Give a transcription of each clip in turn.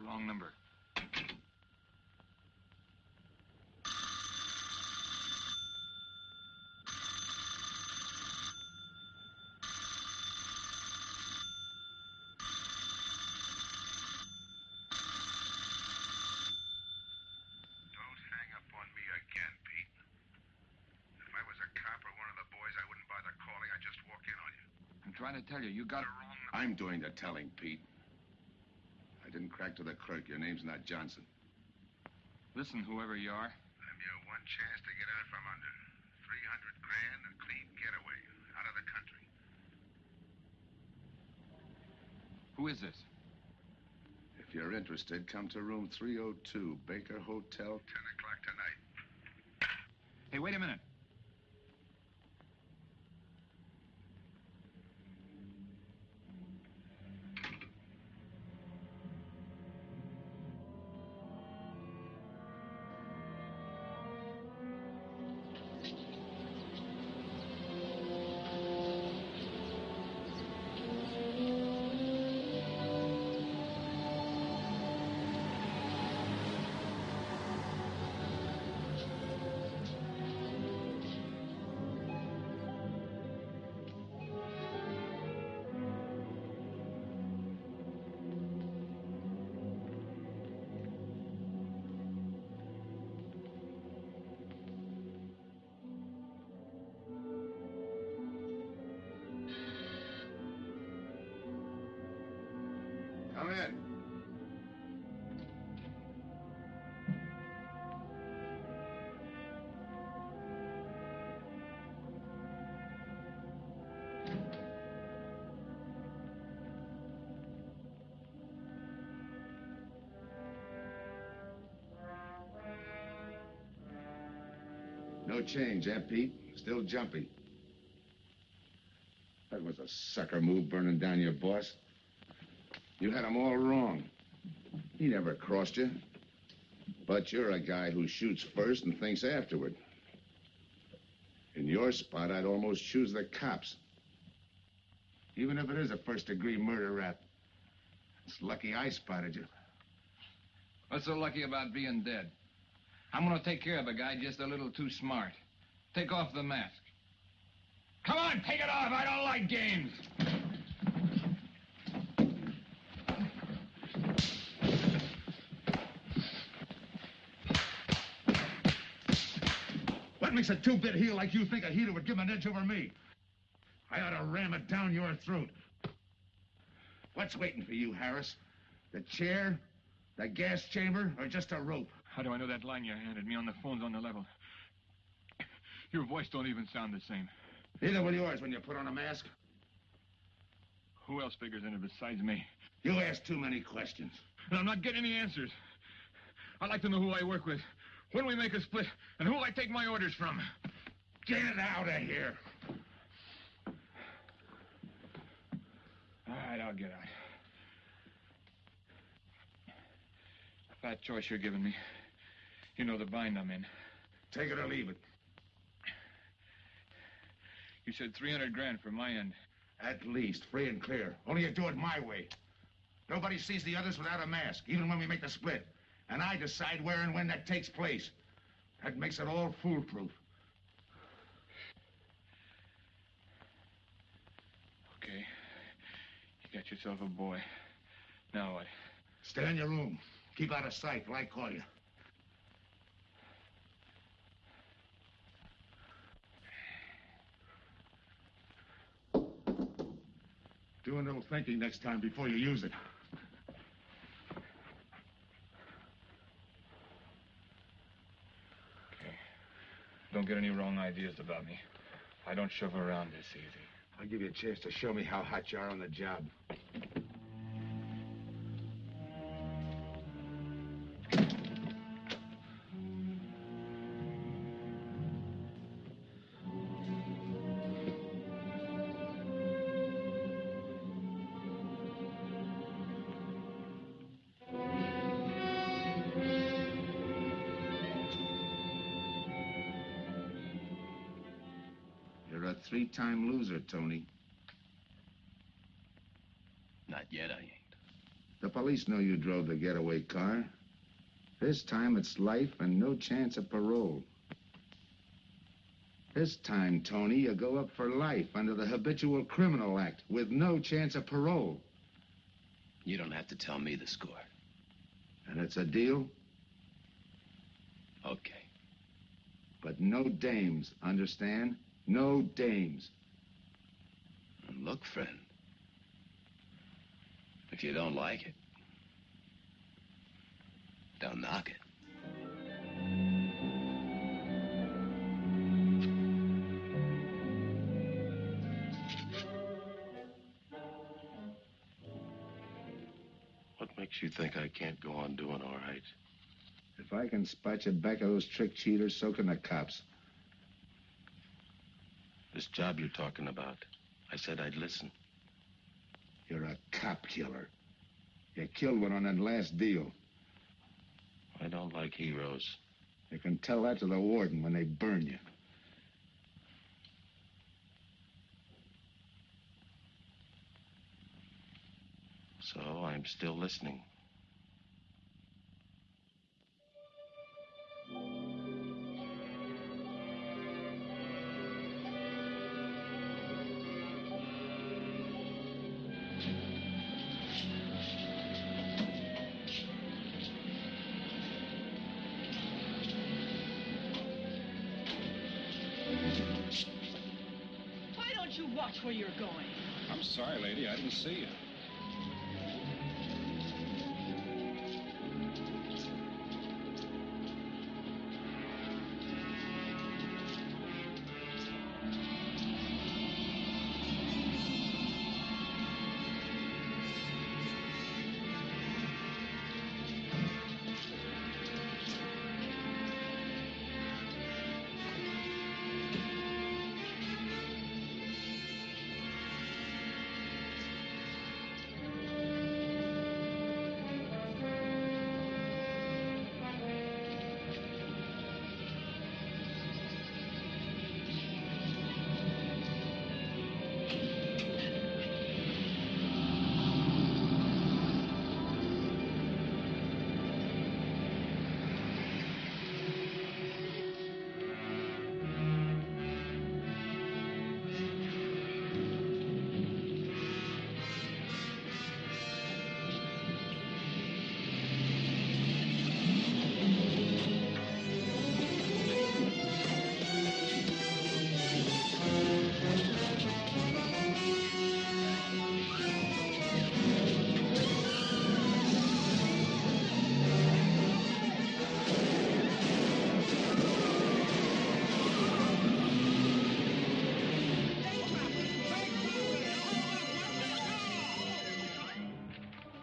wrong number. Trying to tell you, you got it wrong. I'm doing the telling, Pete. I didn't crack to the clerk. Your name's not Johnson. Listen, whoever you are. I'm your one chance to get out from under. 300 grand, a clean getaway, out of the country. Who is this? If you're interested, come to room 302, Baker Hotel. 10 o'clock tonight. Hey, wait a minute. Come in. No change, eh, Pete? Still jumping. That was a sucker move, burning down your boss. You had him all wrong. He never crossed you. But you're a guy who shoots first and thinks afterward. In your spot, I'd almost choose the cops. Even if it is a first-degree murder rap. It's lucky I spotted you. What's so lucky about being dead? I'm gonna take care of a guy just a little too smart. Take off the mask. Come on, take it off. I don't like games. What makes a two-bit heel like you think a heater would give him an edge over me? I ought to ram it down your throat. What's waiting for you, Harris? The chair, the gas chamber, or just a rope? How do I know that line you handed me on the phone's on the level? Your voice don't even sound the same. Neither will yours when you put on a mask. Who else figures in it besides me? You ask too many questions. And I'm not getting any answers. I'd like to know who I work with, when we make a split, and who I take my orders from. Get out of here. All right, I'll get out. That choice you're giving me. You know the bind I'm in. Take it or leave it. You said 300 grand for my end. At least, free and clear. Only you do it my way. Nobody sees the others without a mask, even when we make the split. And I decide where and when that takes place. That makes it all foolproof. Okay. You got yourself a boy. Now what? Stay in your room. Keep out of sight till I call you. Do a little thinking next time before you use it. Okay. Don't get any wrong ideas about me. I don't shove around this easy. I'll give you a chance to show me how hot you are on the job. You're a three-time loser, Tony. Not yet, I ain't. The police know you drove the getaway car. This time it's life and no chance of parole. This time, Tony, you go up for life under the Habitual Criminal Act with no chance of parole. You don't have to tell me the score. And it's a deal? Okay. But no dames, understand? No dames. And look, friend, if you don't like it, don't knock it. What makes you think I can't go on doing all right? If I can spot you back of those trick cheaters, so can the cops. This job you're talking about, I said I'd listen. You're a cop killer. You killed one on that last deal. I don't like heroes. You can tell that to the warden when they burn you. So I'm still listening. Why don't you watch where you're going? I'm sorry, lady. I didn't see you.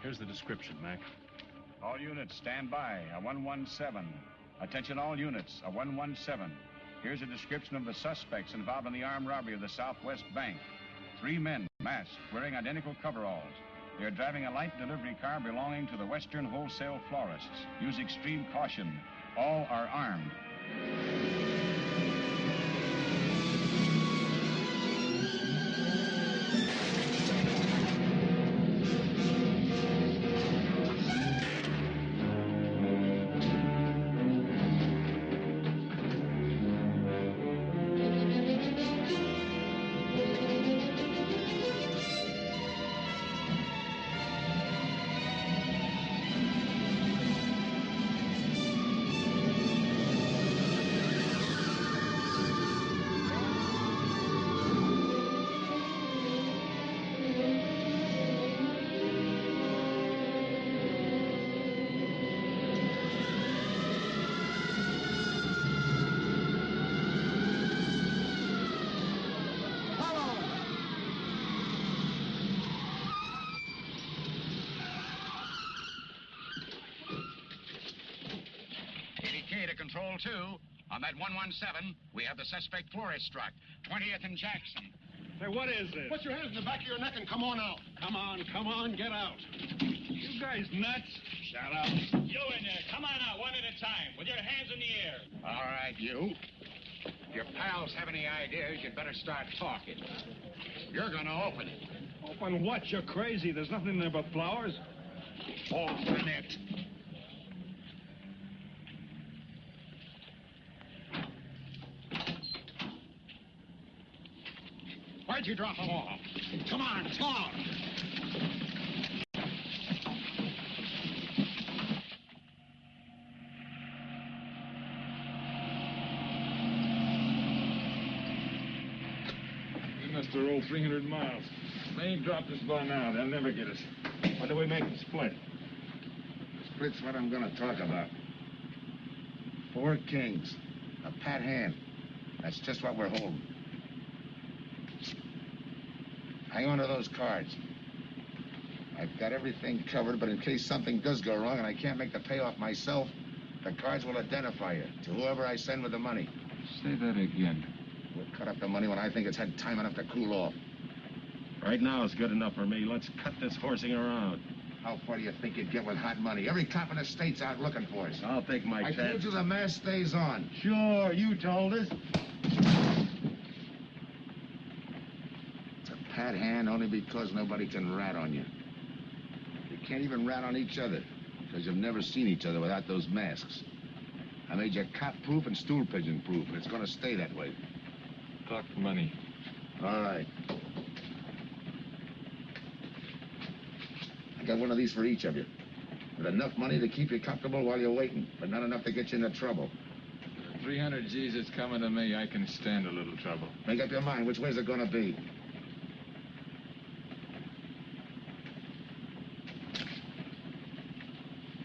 Here's the description, Mac. All units, stand by. A 117. Attention all units, a 117. Here's a description of the suspects involved in the armed robbery of the Southwest Bank. 3 men, masked, wearing identical coveralls. They're driving a light delivery car belonging to the Western Wholesale Florists. Use extreme caution. All are armed. Control 2. On that 117, we have the suspect florist struck. 20th and Jackson. Say, what is this? Put your hands in the back of your neck and come on out. Come on, get out. You guys nuts? Shut up. You in there, come on out one at a time, with your hands in the air. All right, you. If your pals have any ideas, you'd better start talking. You're going to open it. Open what? You're crazy. There's nothing there but flowers. Open it. Why'd you drop them off? Come on, talk. We must have rolled 300 miles. They ain't dropped us by now. They'll never get us. When do we make the split? Split's what I'm going to talk about. 4 kings. A pat hand. That's just what we're holding. Hang on to those cards. I've got everything covered, but in case something does go wrong and I can't make the payoff myself, the cards will identify you to whoever I send with the money. Say that again. We'll cut up the money when I think it's had time enough to cool off. Right now is good enough for me. Let's cut this horsing around. How far do you think you'd get with hot money? Every cop in the state's out looking for us. I'll take my I chance. told you the mask stays on. Sure, you told us. It's a pat hand only because nobody can rat on you. You can't even rat on each other because you've never seen each other without those masks. I made you cop-proof and stool-pigeon-proof, and it's going to stay that way. Talk money. All right. I got one of these for each of you. With enough money to keep you comfortable while you're waiting, but not enough to get you into trouble. 300 G's that's coming to me, I can stand a little trouble. Make up your mind. Which way's it going to be?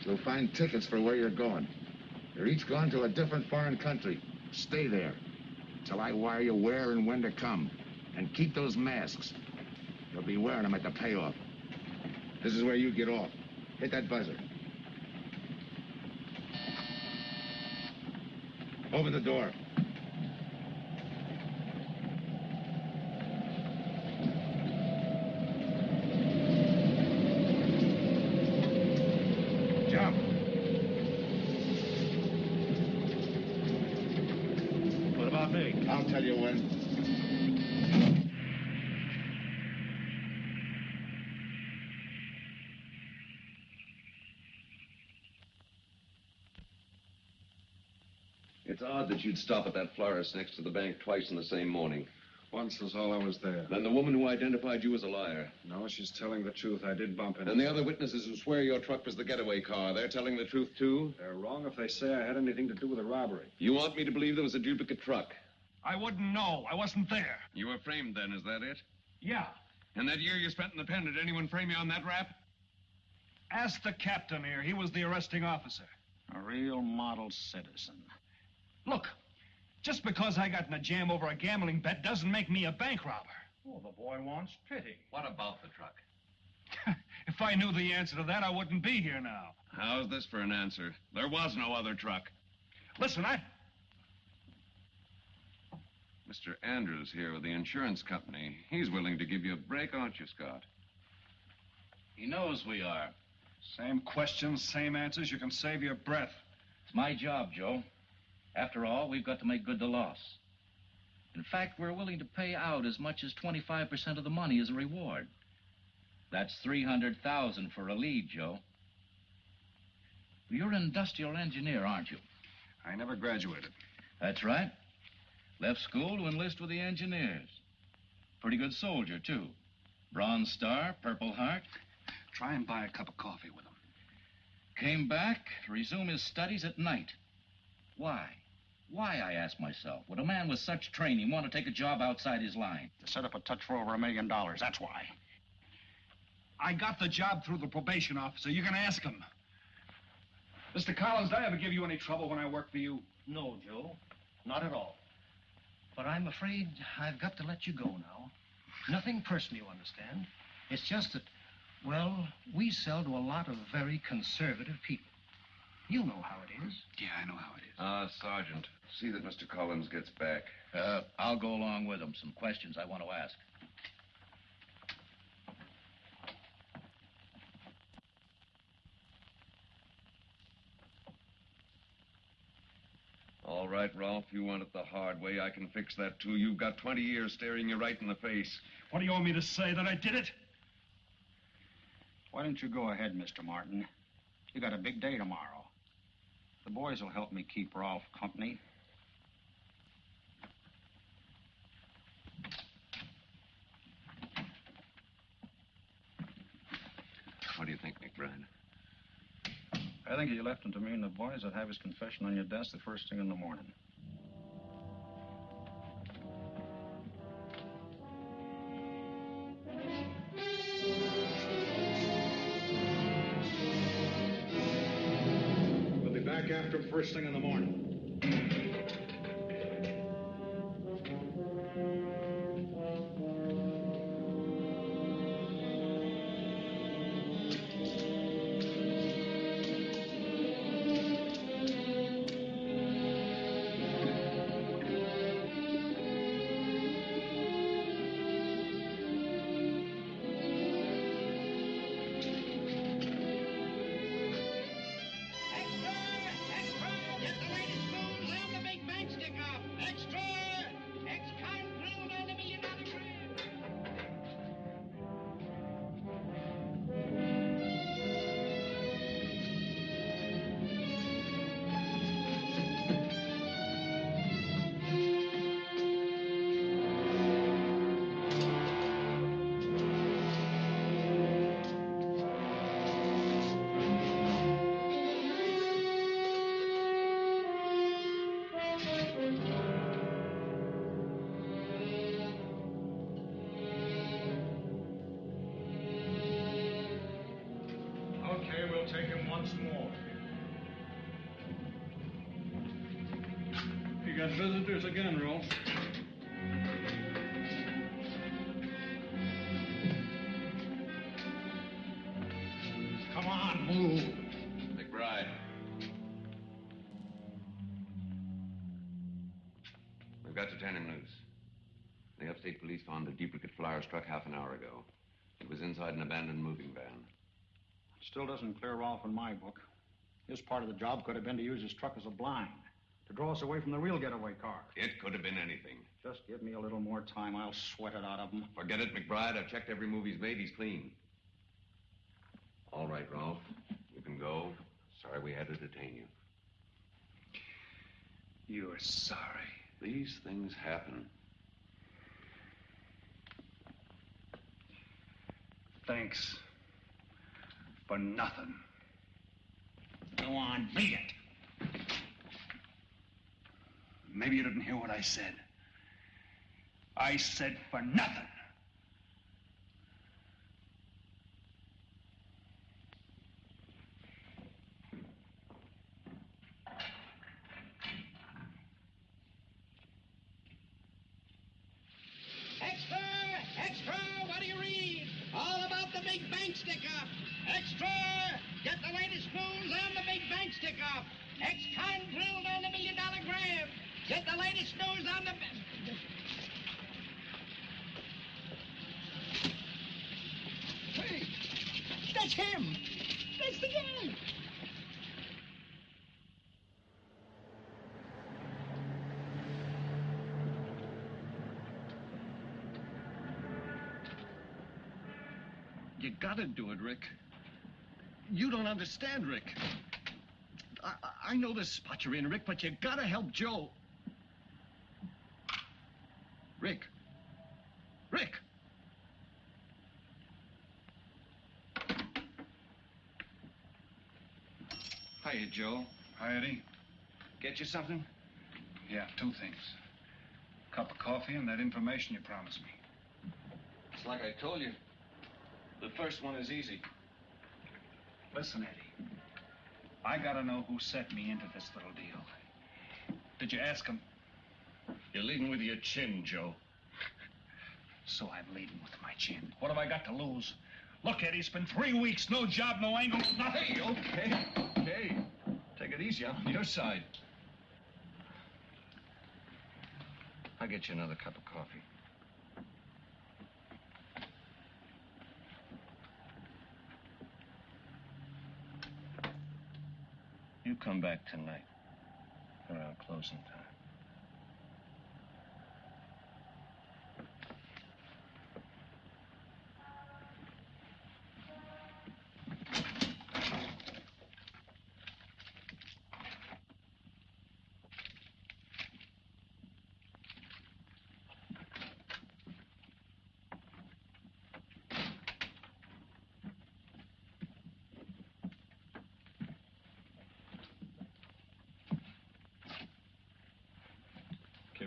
You'll find tickets for where you're going. You're each going to a different foreign country. Stay there till I wire you where and when to come. And keep those masks. You'll be wearing them at the payoff. This is where you get off. Hit that buzzer. Open the door. Jump. What about me? I'll tell you when. It's odd that you'd stop at that florist next to the bank twice in the same morning. Once was all I was there. Then the woman who identified you as a liar. No, she's telling the truth. I did bump into And the other witnesses who swear your truck was the getaway car, they're telling the truth, too? They're wrong if they say I had anything to do with the robbery. You want me to believe there was a duplicate truck? I wouldn't know. I wasn't there. You were framed then, is that it? Yeah. And that year you spent in the pen, did anyone frame you on that rap? Ask the captain here. He was the arresting officer. A real model citizen. Look, just because I got in a jam over a gambling bet doesn't make me a bank robber. Oh, the boy wants pity. What about the truck? If I knew the answer to that, I wouldn't be here now. How's this for an answer? There was no other truck. Listen, Mr. Andrews here with the insurance company. He's willing to give you a break, aren't you, Scott? He knows we are. Same questions, same answers. You can save your breath. It's my job, Joe. After all, we've got to make good the loss. In fact, we're willing to pay out as much as 25% of the money as a reward. That's $300,000 for a lead, Joe. You're an industrial engineer, aren't you? I never graduated. That's right. Left school to enlist with the engineers. Pretty good soldier, too. Bronze Star, Purple Heart. Try and buy a cup of coffee with him. Came back to resume his studies at night. Why? Why, I ask myself, would a man with such training want to take a job outside his line? To set up a touch for over $1 million, that's why. I got the job through the probation officer. You can ask him. Mr. Collins, did I ever give you any trouble when I worked for you? No, Joe. Not at all. But I'm afraid I've got to let you go now. Nothing personal, you understand. It's just that, well, we sell to a lot of very conservative people. You know how it is. Yeah, I know how it is. Sergeant, see that Mr. Collins gets back. I'll go along with him. Some questions I want to ask. All right, Ralph, you want it the hard way. I can fix that, too. You've got 20 years staring you right in the face. What do you want me to say, that I did it? Why don't you go ahead, Mr. Martin? You got a big day tomorrow. The boys will help me keep Rolf company. What do you think, McBride? I think you left him to me and the boys would have his confession on your desk the first thing in the morning. We'll be back after him first thing in the morning. Okay, we'll take him once more. You got visitors again, Rolf. Come on, move. McBride. We've got to turn him loose. The upstate police found a duplicate flyer struck half an hour ago. It was inside an abandoned moving van. Still doesn't clear Rolf in my book. His part of the job could have been to use his truck as a blind, to draw us away from the real getaway car. It could have been anything. Just give me a little more time. I'll sweat it out of him. Forget it, McBride. I've checked every move he's made. He's clean. All right, Ralph. You can go. Sorry we had to detain you. You're sorry. These things happen. Thanks. For nothing. Go on, beat it. Maybe you didn't hear what I said. I said for nothing. Extra! Extra! What do you read? All about the big bank stick-up. Extra! Get the latest news on the big bank stick-up. Ex-con drilled on the $1 million grab. Get the latest news on the... Hey! That's him! That's the guy! You gotta do it, Rick. You don't understand, Rick. I know the spot you're in, Rick, but you gotta help Joe. Rick. Rick! Hiya, Joe. Hi, Eddie. Get you something? Yeah, 2 things. Cup of coffee and that information you promised me. It's like I told you. The first one is easy. Listen, Eddie. I gotta know who set me into this little deal. Did you ask him? You're leading with your chin, Joe. So I'm leading with my chin. What have I got to lose? Look, Eddie, it's been 3 weeks. No job, no angle, nothing. Hey, okay. Take it easy. I'm on your side. I'll get you another cup of coffee. You come back tonight around closing time.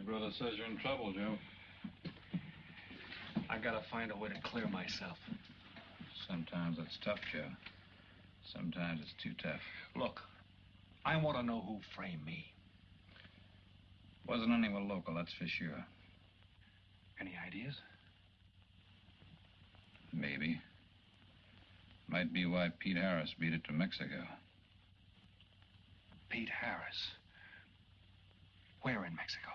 brother says you're in trouble, Joe. I gotta find a way to clear myself. Sometimes it's tough, Joe. Sometimes it's too tough. Look, I want to know who framed me. Wasn't anyone local, that's for sure. Any ideas? Maybe. Might be why Pete Harris beat it to Mexico. Pete Harris? Where in Mexico?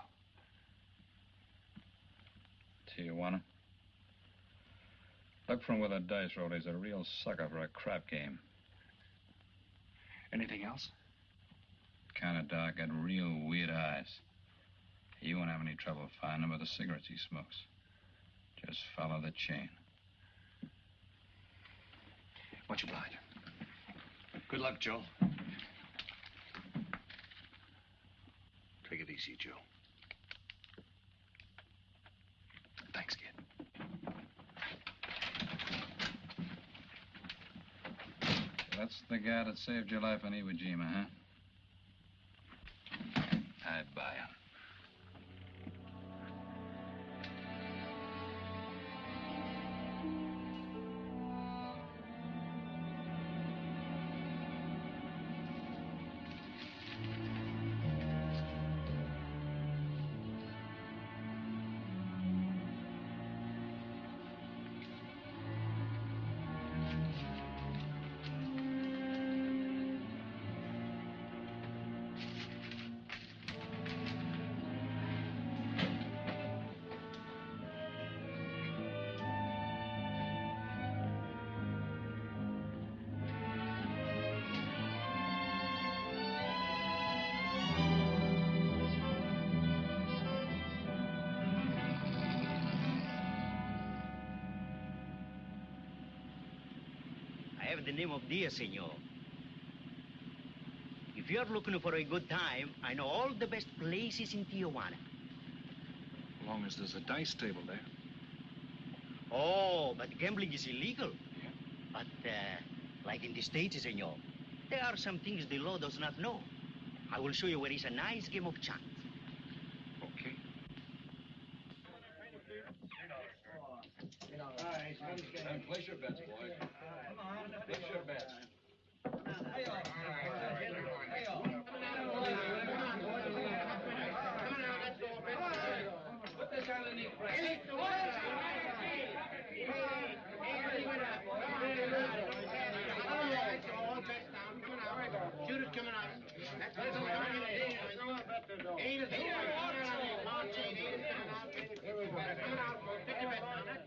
Tijuana. Look from where the dice rolled. He's a real sucker for a crap game. Anything else? Kind of dark, got real weird eyes. You won't have any trouble finding him with the cigarettes he smokes. Just follow the chain. Much obliged. Good luck, Joe. Take it easy, Joe. Thanks, kid. That's the guy that saved your life on Iwo Jima, huh? I'd buy him. The name of dear senor. If you're looking for a good time, I know all the best places in Tijuana. As long as there's a dice table there. Oh, but gambling is illegal. Yeah. But, like in the States, senor, there are some things the law does not know. I will show you where is a nice game of chance. Okay. Place your bets, boys. Come on, place your bets. Put this underneath, Preston. Shooters coming out. Eight is coming out. Take your bet now.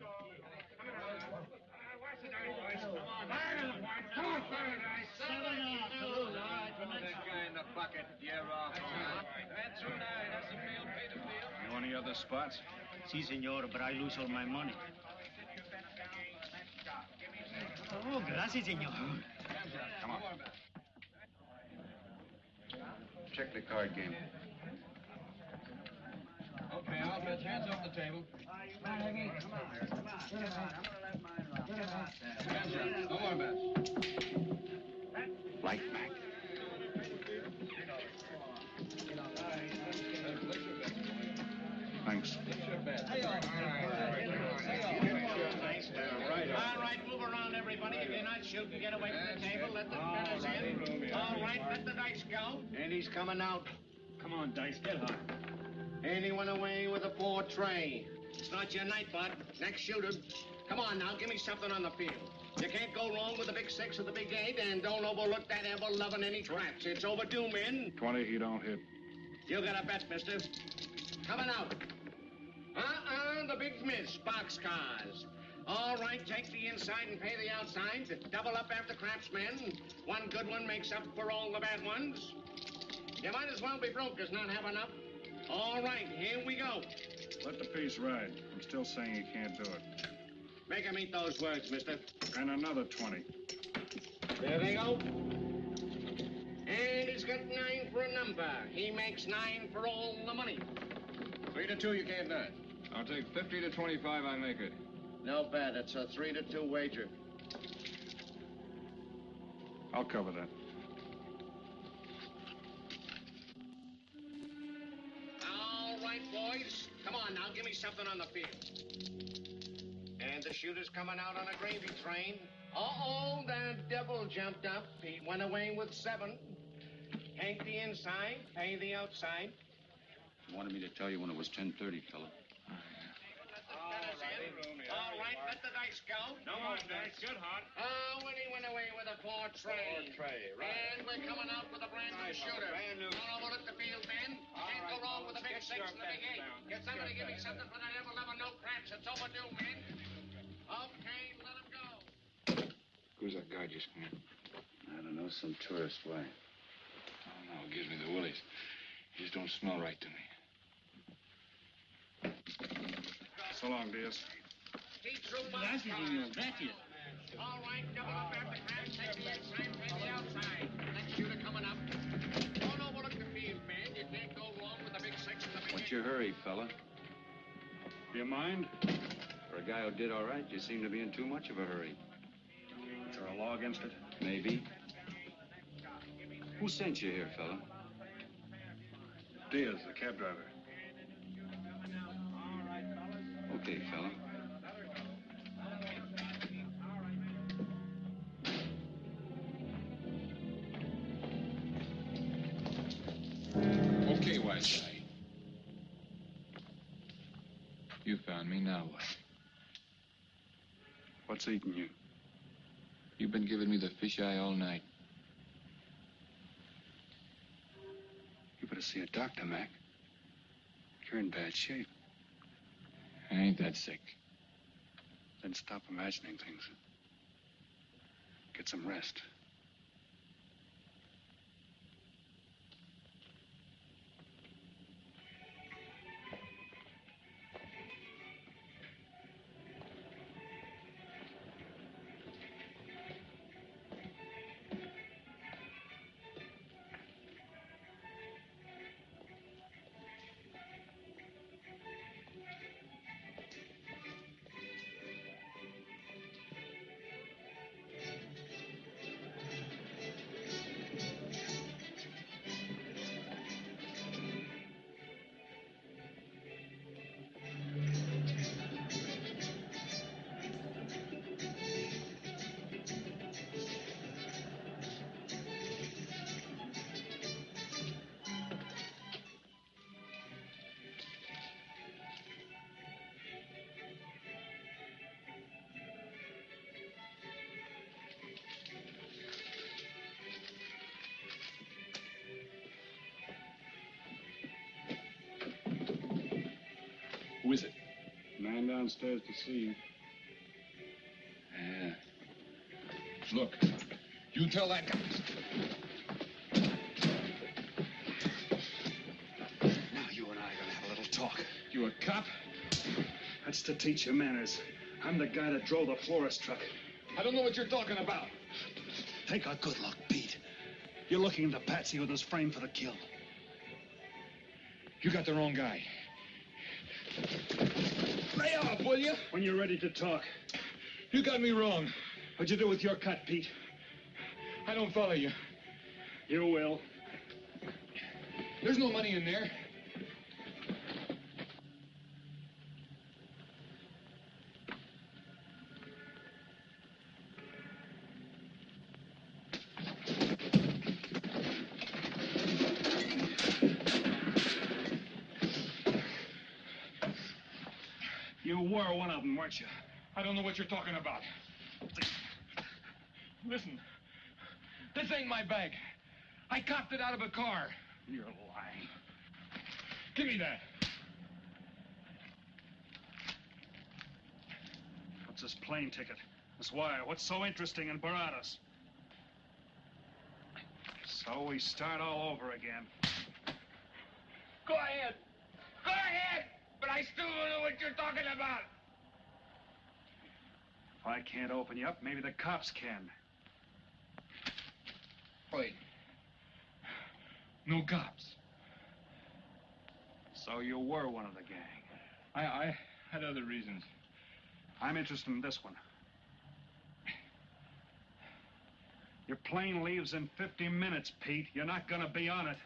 Come on, Paradise. 7-0. That guy in the bucket, you're off. That's right. That's the field, pay the field. You any other spots? Si, senor, but I lose all my money. Oh, gracias, senor. Come on. Check the card game. Okay, I'll bet hands off the table. Hands up. No more bets. Light back. Thanks. All right, move around, everybody. If you're not shooting, get away from the table. Let the fellas in. All right, let the dice go. And he's coming out. Come on, Dice, get hot. And he went away with a 4 tray. It's not your night, bud. Next shooter. Come on now, give me something on the field. You can't go wrong with the big 6 or the big 8, and don't overlook that ever-loving any traps. It's overdue, men. 20, he don't hit. You got a bet, mister. Coming out. The big miss, boxcars. All right, take the inside and pay the outside. Double up after craps, men. One good one makes up for all the bad ones. You might as well be broke as not have enough. All right, here we go. Let the piece ride. I'm still saying he can't do it. Make him eat those words, mister. And another 20. There they go. And he's got 9 for a number. He makes 9 for all the money. 3-2, you can't bet. I'll take 50 to 25, I make it. No bad. It's a 3-2 wager. I'll cover that. All right, boys. Come on now, give me something on the field. And the shooter's coming out on a gravy train. Uh-oh, the devil jumped up. He went away with 7. Hank the inside, pay the outside. You wanted me to tell you when it was 10:30, fella. All right, let the dice go. No more dice. Good, Hart. Oh, when he went away with a 4 tray. 4 tray, right. And we're coming out with a brand new shooter. Brand new. Don't overlook the field, Ben. Can't go wrong with the big 6 and the big 8. Get somebody to give me something for that ever-loving no craps. It's overdue, men. Okay, let him go. Who's that guy just come in? I don't know, some tourist. Why? Oh, no, it gives me the willies. He just don't smell right to me. So long, Diaz. Gracias, señor. Gracias. All right, double up after craps. Take the inside, pay the outside. Next shooter coming up. Don't overlook the field, man. You can't go wrong with the big 6 and the big 8. What's your hurry, fella? Do you mind? For a guy who did all right, you seem to be in too much of a hurry. Is there a law against it? Maybe. Who sent you here, fella? Diaz, the cab driver. Okay, fella. Okay, wise guy. You found me, now what? What's eating you? You've been giving me the fisheye all night. You better see a doctor, Mac. You're in bad shape. I ain't that sick. Then stop imagining things. Get some rest. Who is it? Man downstairs to see you. Yeah. Look, you tell that guy. Now you and I are gonna have a little talk. You a cop? That's to teach you manners. I'm the guy that drove the florist truck. I don't know what you're talking about. Take a good look, Pete. You're looking into Patsy, who was framed for the kill. You got the wrong guy. Lay off, will you? When you're ready to talk. You got me wrong. What'd you do with your cut, Pete? I don't follow you. You will. There's no money in there. You were one of them, weren't you? I don't know what you're talking about. Listen, this ain't my bag. I copped it out of a car. You're lying. Give me that. What's this plane ticket? This wire? What's so interesting in Baradas? So we start all over again. Go ahead. Go ahead. But I still don't know what you're talking about. If I can't open you up, maybe the cops can. Wait. No cops. So you were one of the gang. I had other reasons. I'm interested in this one. Your plane leaves in 50 minutes, Pete. You're not gonna be on it.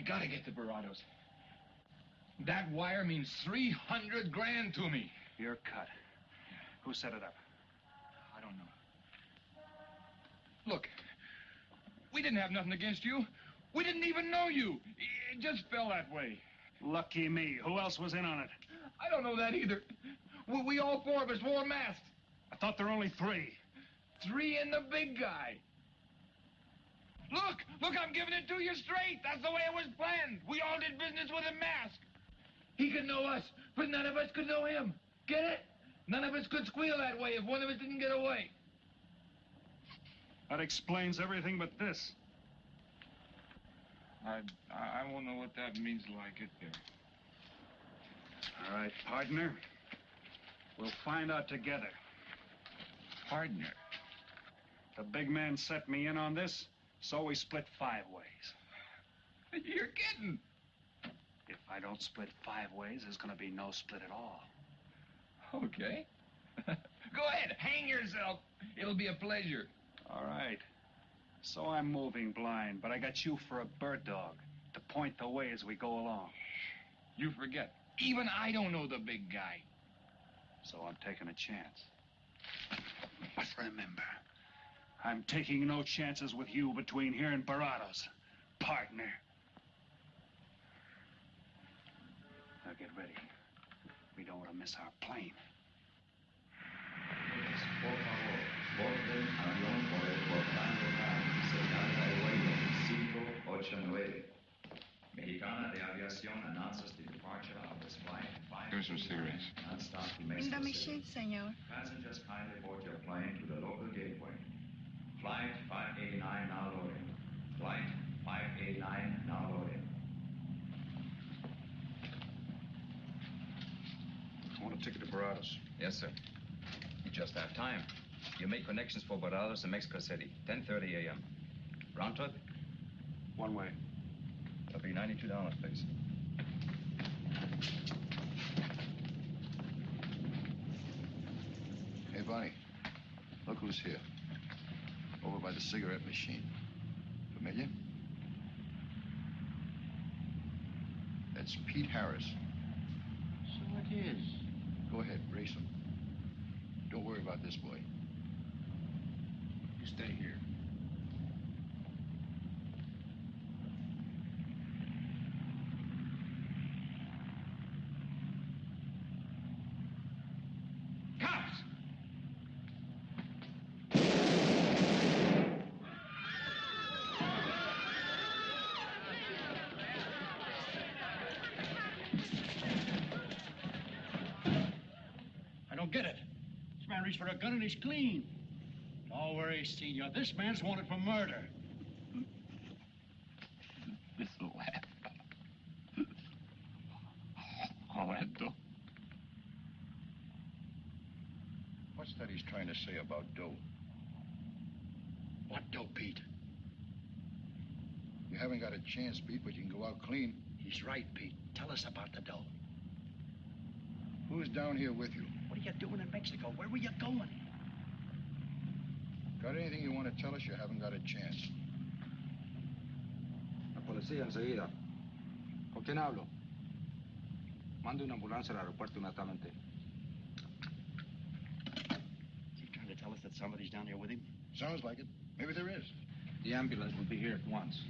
gotta get to Barados. That wire means 300 grand to me. You're cut. Who set it up? I don't know. Look, we didn't have nothing against you. We didn't even know you. It just fell that way. Lucky me. Who else was in on it? I don't know that either. We all four of us wore masks. I thought there were only 3. 3 and the big guy. Look, I'm giving it to you straight. That's the way it was planned. We all did business with a mask. He could know us, but none of us could know him. Get it? None of us could squeal that way if one of us didn't get away. That explains everything but this. I won't know what that means till I get there. All right, partner. We'll find out together. Partner? The big man set me in on this, so we split 5 ways. You're kidding. If I don't split 5 ways, there's gonna be no split at all. Okay. Go ahead, hang yourself. It'll be a pleasure. All right. So I'm moving blind, but I got you for a bird dog to point the way as we go along. You forget. Even I don't know the big guy. So I'm taking a chance. But remember, I'm taking no chances with you between here and Barados, partner. Now get ready. We don't want to miss our plane. Por favor, borden avión por el portal local, señal airway 589. Mexicana de Aviación announces the departure of this flight. Here's some cigarettes. Non-stop to Mexico The City. machine, senor. Passengers kindly board your plane to the local gateway. Flight 589 now loading. Flight 589 now loading. I want a ticket to Barados. Yes, sir. You just have time. You make connections for Barados and Mexico City, 10:30 a.m. Round trip? One way. That'll be $92, please. Hey, Bonnie. Look who's here. Over by the cigarette machine. Familiar? That's Pete Harris. So it is. Go ahead, race him. Don't worry about this boy. You stay here. Cops! I don't get it. This man reached for a gun and he's clean. Don't worry, Senor. This man's wanted for murder. This'll happen. Orlando. What's that he's trying to say about dough? What dough, Pete? You haven't got a chance, Pete, but you can go out clean. He's right, Pete. Tell us about the dough. Who's down here with you? What are you doing in Mexico? Where were you going? Got anything you want to tell us? You haven't got a chance. La policía enseguida. ¿Con quién hablo? Mande una ambulancia al aeropuerto inmediatamente. Is he trying to tell us that somebody's down here with him? Sounds like it. Maybe there is. The ambulance will be here at once.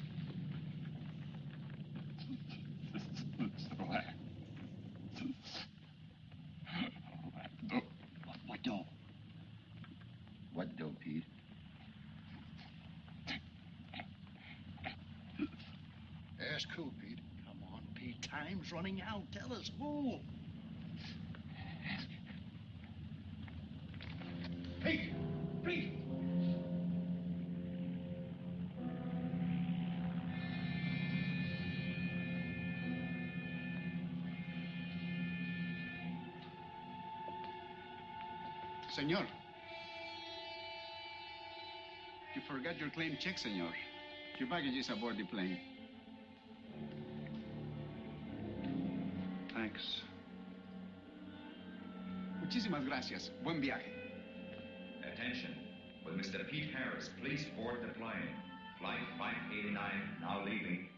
What dough? What dough, Pete? Ask who, Pete? Come on, Pete. Time's running out. Tell us who. Pete! Pete! Senor. You forgot your claim check, senor. Your baggage is aboard the plane. Thanks. Muchísimas gracias. Buen viaje. Attention. Will Mr. Pete Harris please board the plane? Flight 589 now leaving.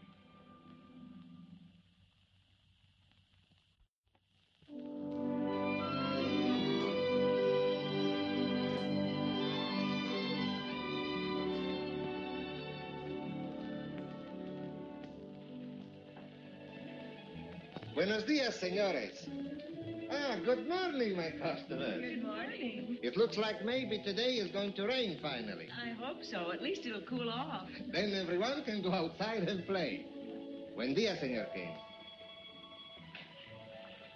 Buenos dias, senores. Ah, good morning, my customers. Good morning. It looks like maybe today is going to rain finally. I hope so. At least it'll cool off. Then everyone can go outside and play. Buen dia, Senor King.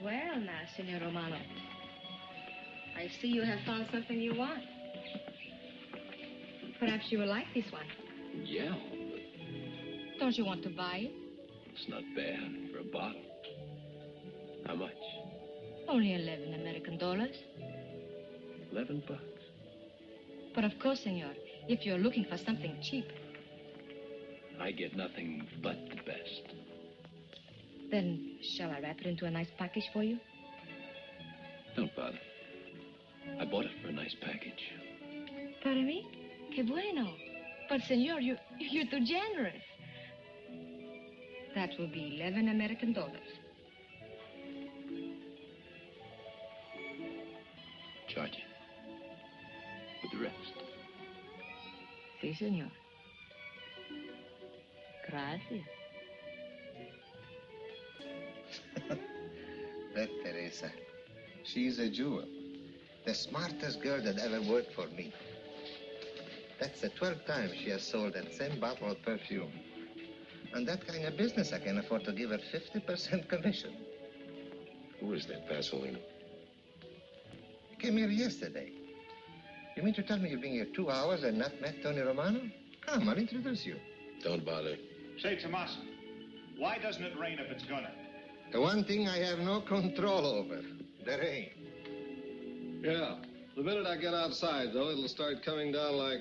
Well, now, Senor Romano, I see you have found something you want. Perhaps you will like this one. Yeah, Don't you want to buy it? it's not bad for a bottle. How much? Only 11 American dollars. $11. But of course, senor, if you're looking for something cheap, I get nothing but the best. then shall I wrap it into a nice package for you? Don't bother. I bought it for a nice package. Para mí? Que bueno. But, senor, you're too generous. That will be 11 American dollars. Charge it. With the rest. Si, senor. Gracias. That Teresa, she's a jewel. The smartest girl that ever worked for me. That's the 12th time she has sold that same bottle of perfume. On that kind of business, I can afford to give her 50% commission. Who is that Vaseline? You came here yesterday. You mean to tell me you've been here 2 hours and not met Tony Romano? Come, I'll introduce you. Don't bother. Say, Tommaso, why doesn't it rain if it's gonna? The one thing I have no control over, the rain. Yeah. The minute I get outside, though, it'll start coming down like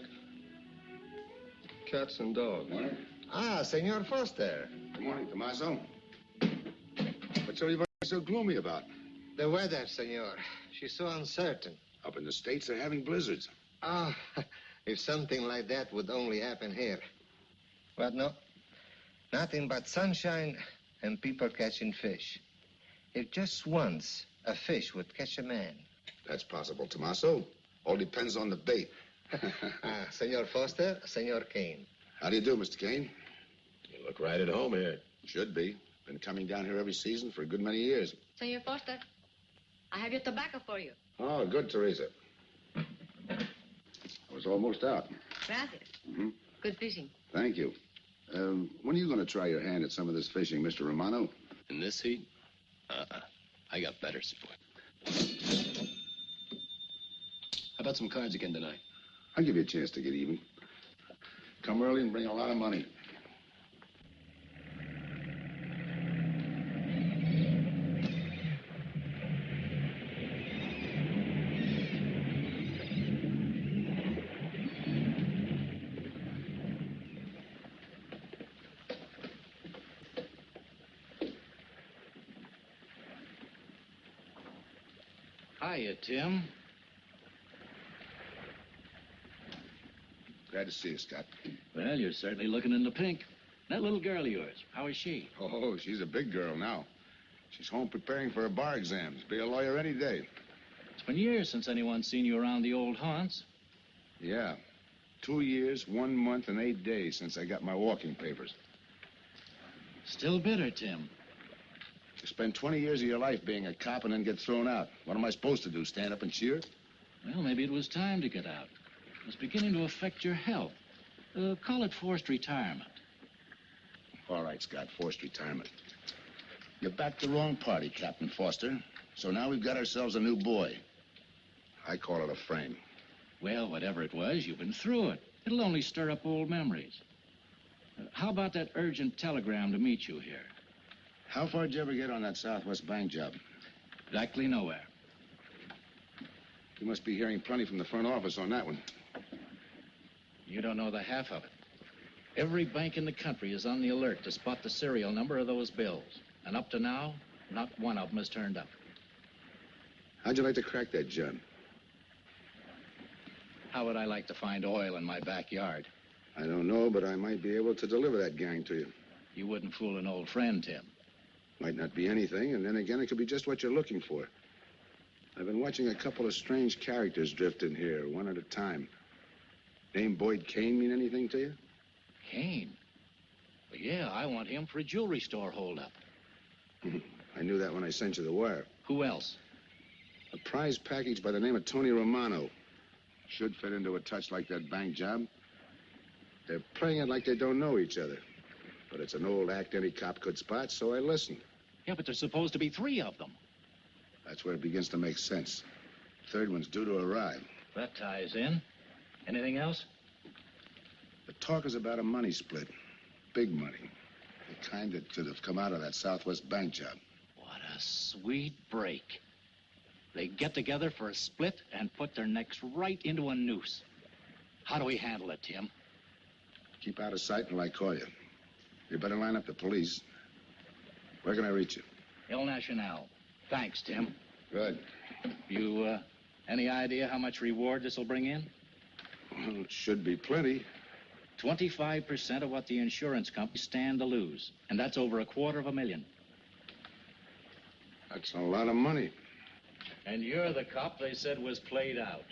cats and dogs. Morning. Ah, Senor Foster. Good morning, Tommaso. What's everybody so gloomy about? The weather, senor. She's so uncertain. Up in the States, they're having blizzards. Ah, if something like that would only happen here. But no, nothing but sunshine and people catching fish. If just once a fish would catch a man. That's possible, Tommaso. All depends on the bait. Senor Foster, Senor Kane. How do you do, Mr. Kane? You look right at home here. Should be. Been coming down here every season for a good many years. Senor Foster, I have your tobacco for you. Oh, good, Teresa. I was almost out. Gracias. Mm-hmm. Good fishing. Thank you. When are you going to try your hand at some of this fishing, Mr. Romano? In this heat? I got better sport. How about some cards again tonight? I'll give you a chance to get even. Come early and bring a lot of money. Hiya, Tim. Glad to see you, Scott. Well, you're certainly looking in the pink. That little girl of yours, how is she? Oh, she's a big girl now. She's home preparing for her bar exams. Be a lawyer any day. It's been years since anyone's seen you around the old haunts. Yeah. 2 years, 1 month, and 8 days since I got my walking papers. Still bitter, Tim. You spend 20 years of your life being a cop and then get thrown out. What am I supposed to do, stand up and cheer? Well, maybe it was time to get out. It was beginning to affect your health. Call it forced retirement. All right, Scott, forced retirement. You backed the wrong party, Captain Foster. So now we've got ourselves a new boy. I call it a frame. Well, whatever it was, you've been through it. It'll only stir up old memories. How about that urgent telegram to meet you here? How far did you ever get on that Southwest Bank job? Exactly nowhere. You must be hearing plenty from the front office on that one. You don't know the half of it. Every bank in the country is on the alert to spot the serial number of those bills. And up to now, not one of them has turned up. How'd you like to crack that, John? How would I like to find oil in my backyard? I don't know, but I might be able to deliver that gang to you. You wouldn't fool an old friend, Tim. Might not be anything, and then again, it could be just what you're looking for. I've been watching a couple of strange characters drift in here, one at a time. Name Boyd Kane mean anything to you? Kane? Well, yeah, I want him for a jewelry store holdup. I knew that when I sent you the wire. Who else? A prize package by the name of Tony Romano. Should fit into a touch like that bank job. They're playing it like they don't know each other. But it's an old act any cop could spot, so I listened. Yeah, but there's supposed to be 3 of them. That's where it begins to make sense. Third one's due to arrive. That ties in. Anything else? The talk is about a money split. Big money. The kind that could have come out of that Southwest bank job. What a sweet break. They get together for a split and put their necks right into a noose. How do we handle it, Tim? Keep out of sight until I call you. You better line up the police. Where can I reach you? El Nacional. Thanks, Tim. Good. You, any idea how much reward this will bring in? Well, it should be plenty. 25% of what the insurance companies stand to lose. And that's over $250,000. That's a lot of money. And you're the cop they said was played out.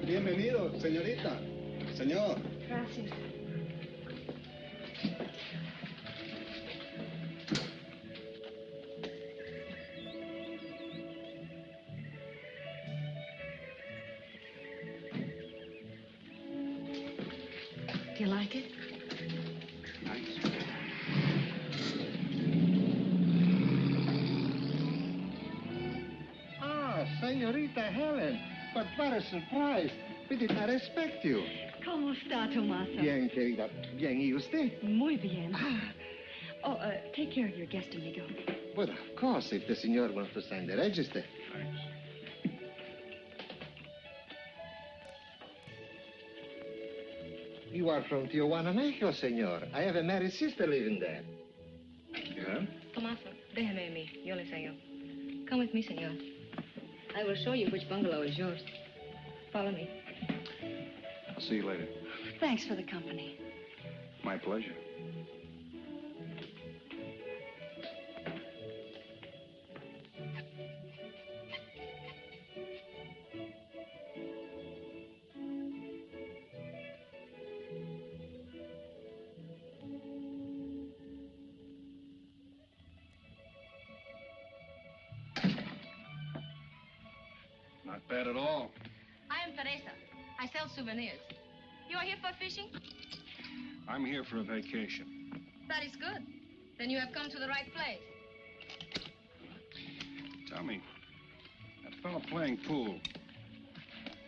Bienvenido, señorita. Señor. Gracias. Do you like it? Ah, Senorita Helen. But what a surprise. We did not expect you. ¿Cómo está, Tomaso? Bien, querida. Bien, ¿y usted? Muy bien. Oh, take care of your guest, amigo. Well, of course, if the senor wants to sign the register. Thanks. You are from Tijuana, Mexico, senor. I have a married sister living there. Yeah? Tomaso, déjeme a mí. Yo le enseño. Come with me, senor. I will show you which bungalow is yours. Follow me. I'll see you later. Thanks for the company. My pleasure. Not bad at all. I am Teresa. I sell souvenirs. You are here for fishing? I'm here for a vacation. That is good. Then you have come to the right place. Tell me, that fellow playing pool,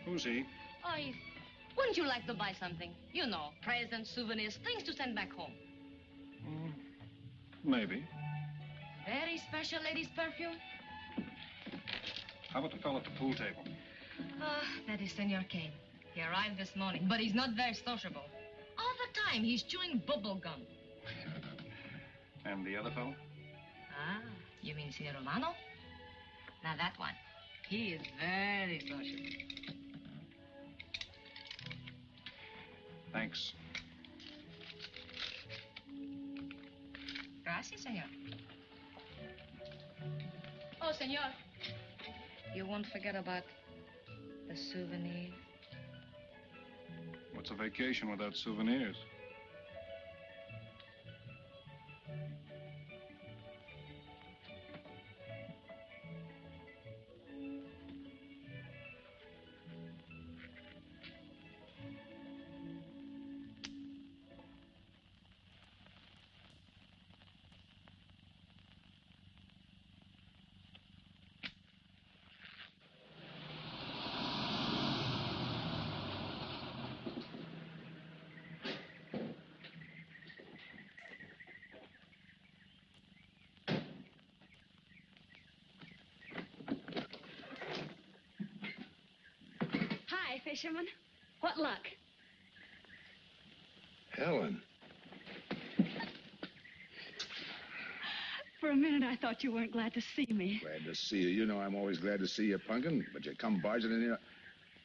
who's he? Oh, wouldn't you like to buy something? You know, presents, souvenirs, things to send back home. Maybe. Very special ladies' perfume? How about the fellow at the pool table? Ah, that is Senor Kane. He arrived this morning, but he's not very sociable. All the time, he's chewing bubble gum. And the other fellow? Ah, you mean Senor Romano? Now, that one. He is very sociable. Thanks. Gracias, senor. Oh, senor. You won't forget about the souvenirs. What's a vacation without souvenirs? Hi, fisherman. What luck? Helen. For a minute, I thought you weren't glad to see me. Glad to see you. You know I'm always glad to see you, Punkin, but you come barging in here.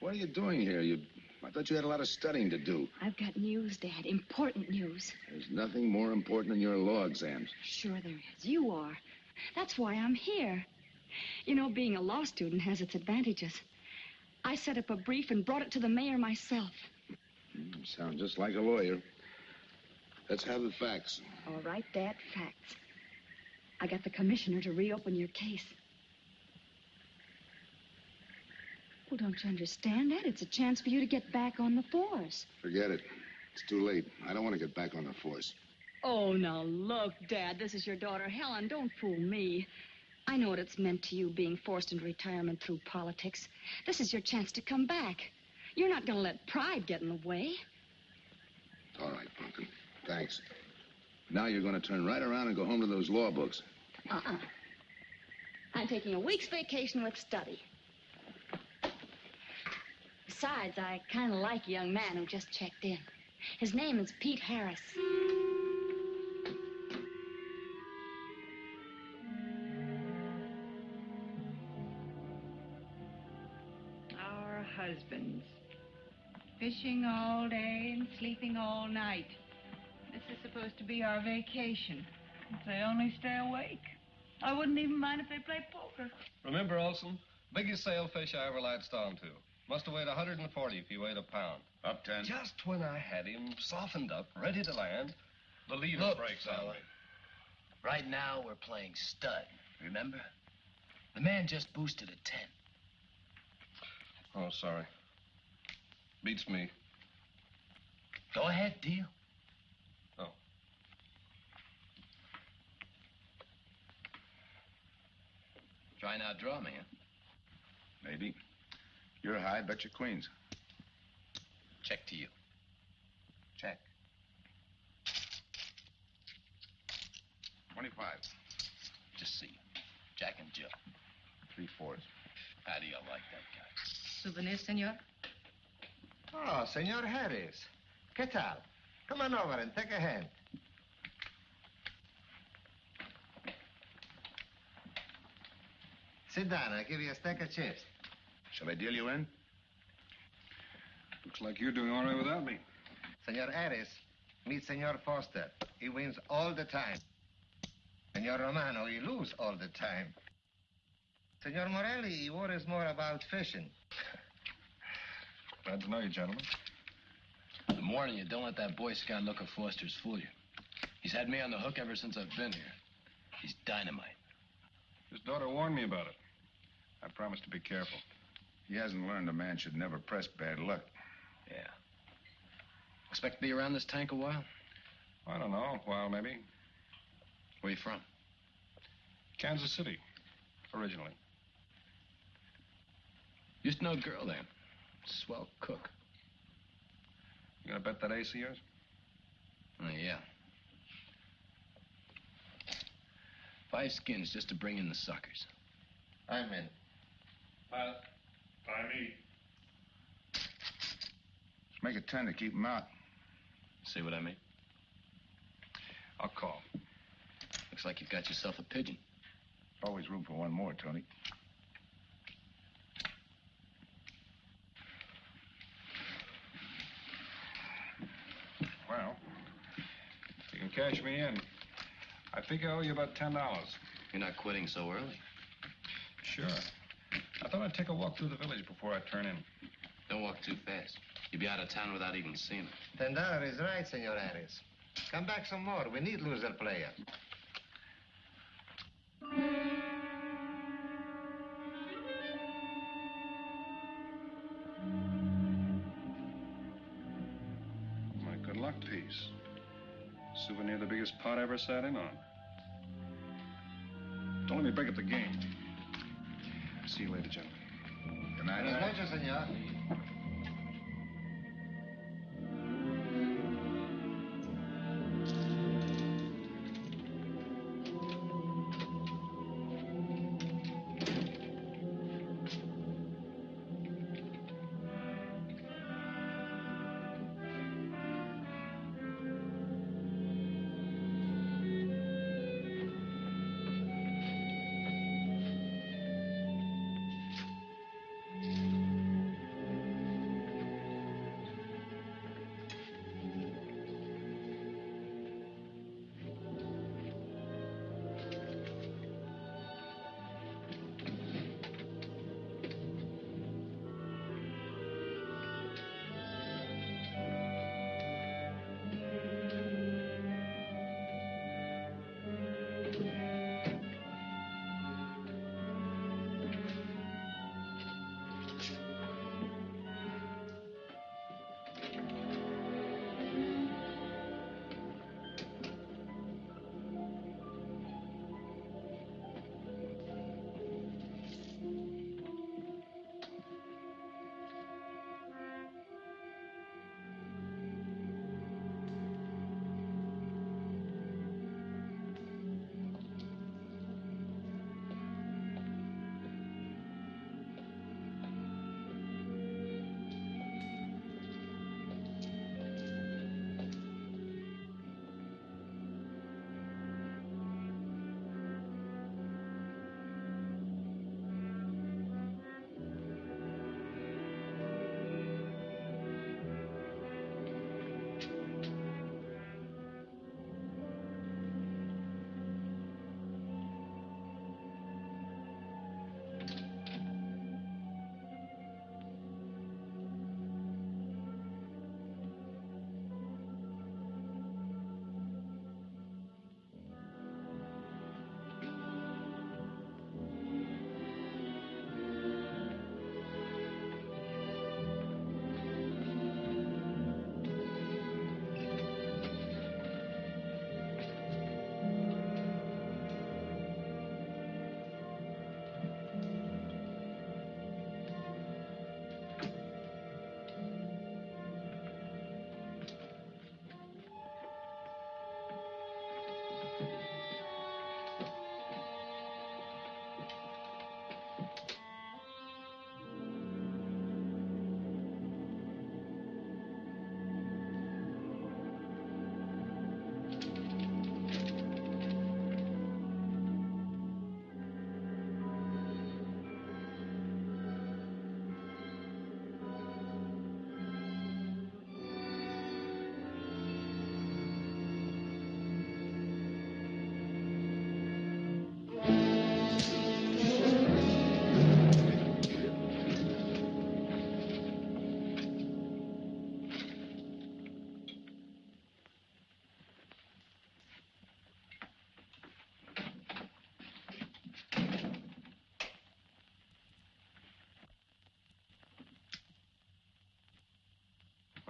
What are you doing here? You I thought you had a lot of studying to do. I've got news, Dad. Important news. There's nothing more important than your law exams. Sure there is. You are. That's why I'm here. You know, being a law student has its advantages. I set up a brief and brought it to the mayor myself. You sound just like a lawyer. Let's have the facts. All right, Dad, facts. I got the commissioner to reopen your case. Well, don't you understand that? It's a chance for you to get back on the force. Forget it. It's too late. I don't want to get back on the force. Oh, now look, Dad, this is your daughter, Helen. Don't fool me. I know what it's meant to you being forced into retirement through politics. This is your chance to come back. You're not going to let pride get in the way. All right, Pumpkin. Thanks. Now you're going to turn right around and go home to those law books. I'm taking a week's vacation with study. Besides, I kind of like a young man who just checked in. His name is Pete Harris. Our husbands. Fishing all day and sleeping all night. This is supposed to be our vacation. If they only stay awake. I wouldn't even mind if they played poker. Remember, Olson, biggest sailfish I ever latched onto. Must have weighed 140 if he weighed a pound. Up 10. Just when I had him softened up, ready to land, the leader Look, breaks on fella. me. Right now, we're playing stud, remember? The man just boosted a 10. Oh, sorry. Beats me. Go ahead, deal. Oh. Try and outdraw me, huh? Maybe. You're high, bet your queens. Check to you. Check. 25. Just see. Jack and Jill. 3/4. How do you like that guy? Souvenir, senor? Oh, Senor Harris. ¿Qué tal? Come on over and take a hand. Sit down. I'll give you a stack of chips. Shall I deal you in? Looks like you're doing all right without me. Senor Harris, meet Senor Foster. He wins all the time. Senor Romano, he lose all the time. Senor Morelli, he worries more about fishing. Glad to know you, gentlemen. I'm warning you, don't let that Boy Scout look of Foster's fool you. He's had me on the hook ever since I've been here. He's dynamite. His daughter warned me about it. I promised to be careful. He hasn't learned a man should never press bad luck. Yeah. Expect to be around this tank a while? I don't know, a while maybe. Where you from? Kansas City, originally. Used to know a girl there. Swell cook. You gonna bet that ace of yours? Oh, yeah. 5 skins just to bring in the suckers. I'm in. Pilot. By me. Let's make it 10 to keep him out. See what I mean? I'll call. Looks like you've got yourself a pigeon. Always room for one more, Tony. Well, you can cash me in. I think I owe you about $10. You're not quitting so early. Sure. I thought I'd take a walk through the village before I turn in. Don't walk too fast. You'll be out of town without even seeing it. $10 is right, Senor Harris. Come back some more. We need loser player. My good luck piece. Souvenir the biggest pot I ever sat in on. Don't let me break up the game. See you later, gentlemen. Good night. Buenas noches, senor.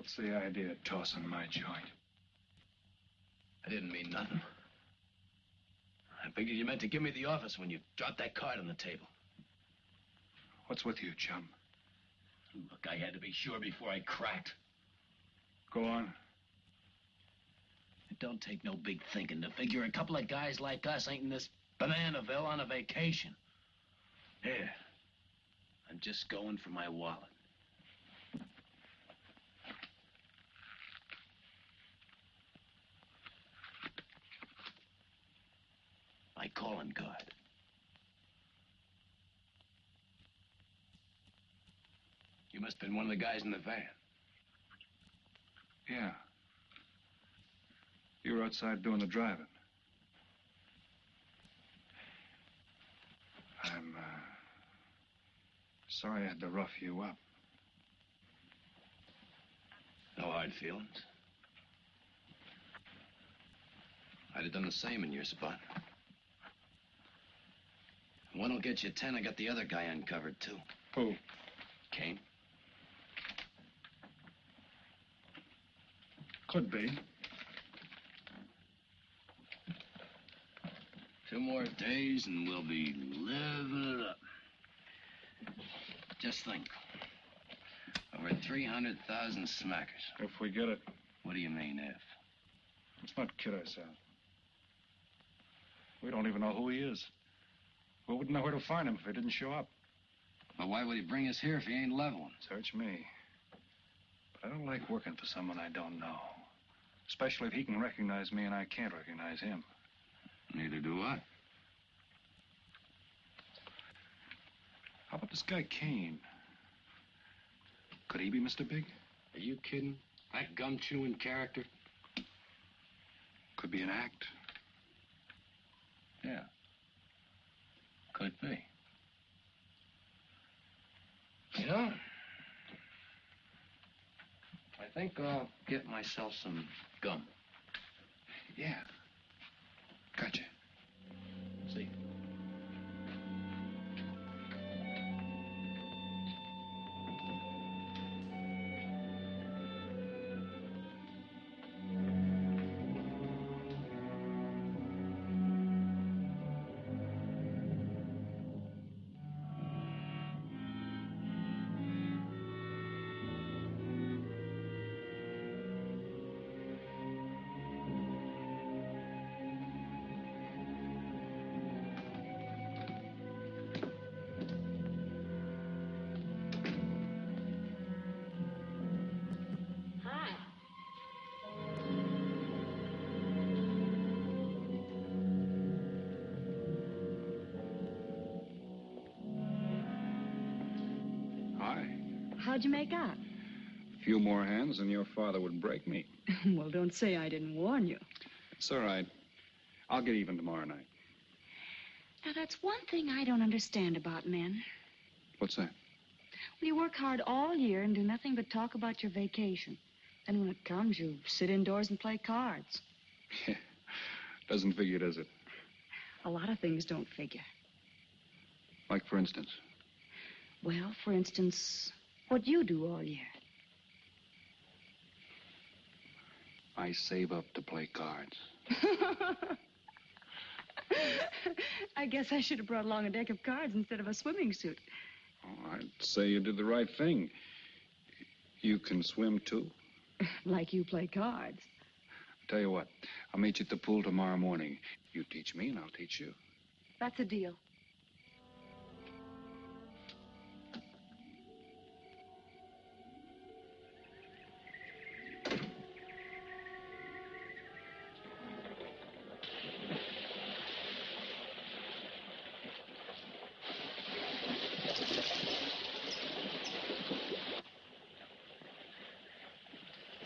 What's the idea of tossing my joint? I didn't mean nothing. I figured you meant to give me the office when you dropped that card on the table. What's with you, chum? Look, I had to be sure before I cracked. Go on. It don't take no big thinking to figure a couple of guys like us ain't in this Bananaville on a vacation. Here, I'm just going for my wallet. My calling card. You must have been one of the guys in the van. Yeah. You were outside doing the driving. I'm, sorry I had to rough you up. No hard feelings. I'd have done the same in your spot. One will get you 10. I got the other guy uncovered, too. Who? Kane. Could be. 2 more days and we'll be living it up. Just think. Over 300,000 smackers. If we get it. What do you mean, if? Let's not kid ourselves. We don't even know who he is. We wouldn't know where to find him if he didn't show up. But why would he bring us here if he ain't leveling? Search me. But I don't like working for someone I don't know. Especially if he can recognize me and I can't recognize him. Neither do I. How about this guy Kane? Could he be Mr. Big? Are you kidding? That gum-chewing character? Could be an act. Yeah. Could be. You know, I think I'll get myself some gum. Yeah. Gotcha. See. How'd you make out? A few more hands and your father would break me. Well, don't say I didn't warn you. It's all right. I'll get even tomorrow night. Now, that's one thing I don't understand about men. What's that? Well, you work hard all year and do nothing but talk about your vacation. Then when it comes, you sit indoors and play cards. Doesn't figure, does it? A lot of things don't figure. Like, for instance? Well, for instance, what you do all year. I save up to play cards. I guess I should have brought along a deck of cards instead of a swimming suit. Oh, I'd say you did the right thing. You can swim, too? Like you play cards. Tell you what, I'll meet you at the pool tomorrow morning. You teach me and I'll teach you. That's a deal.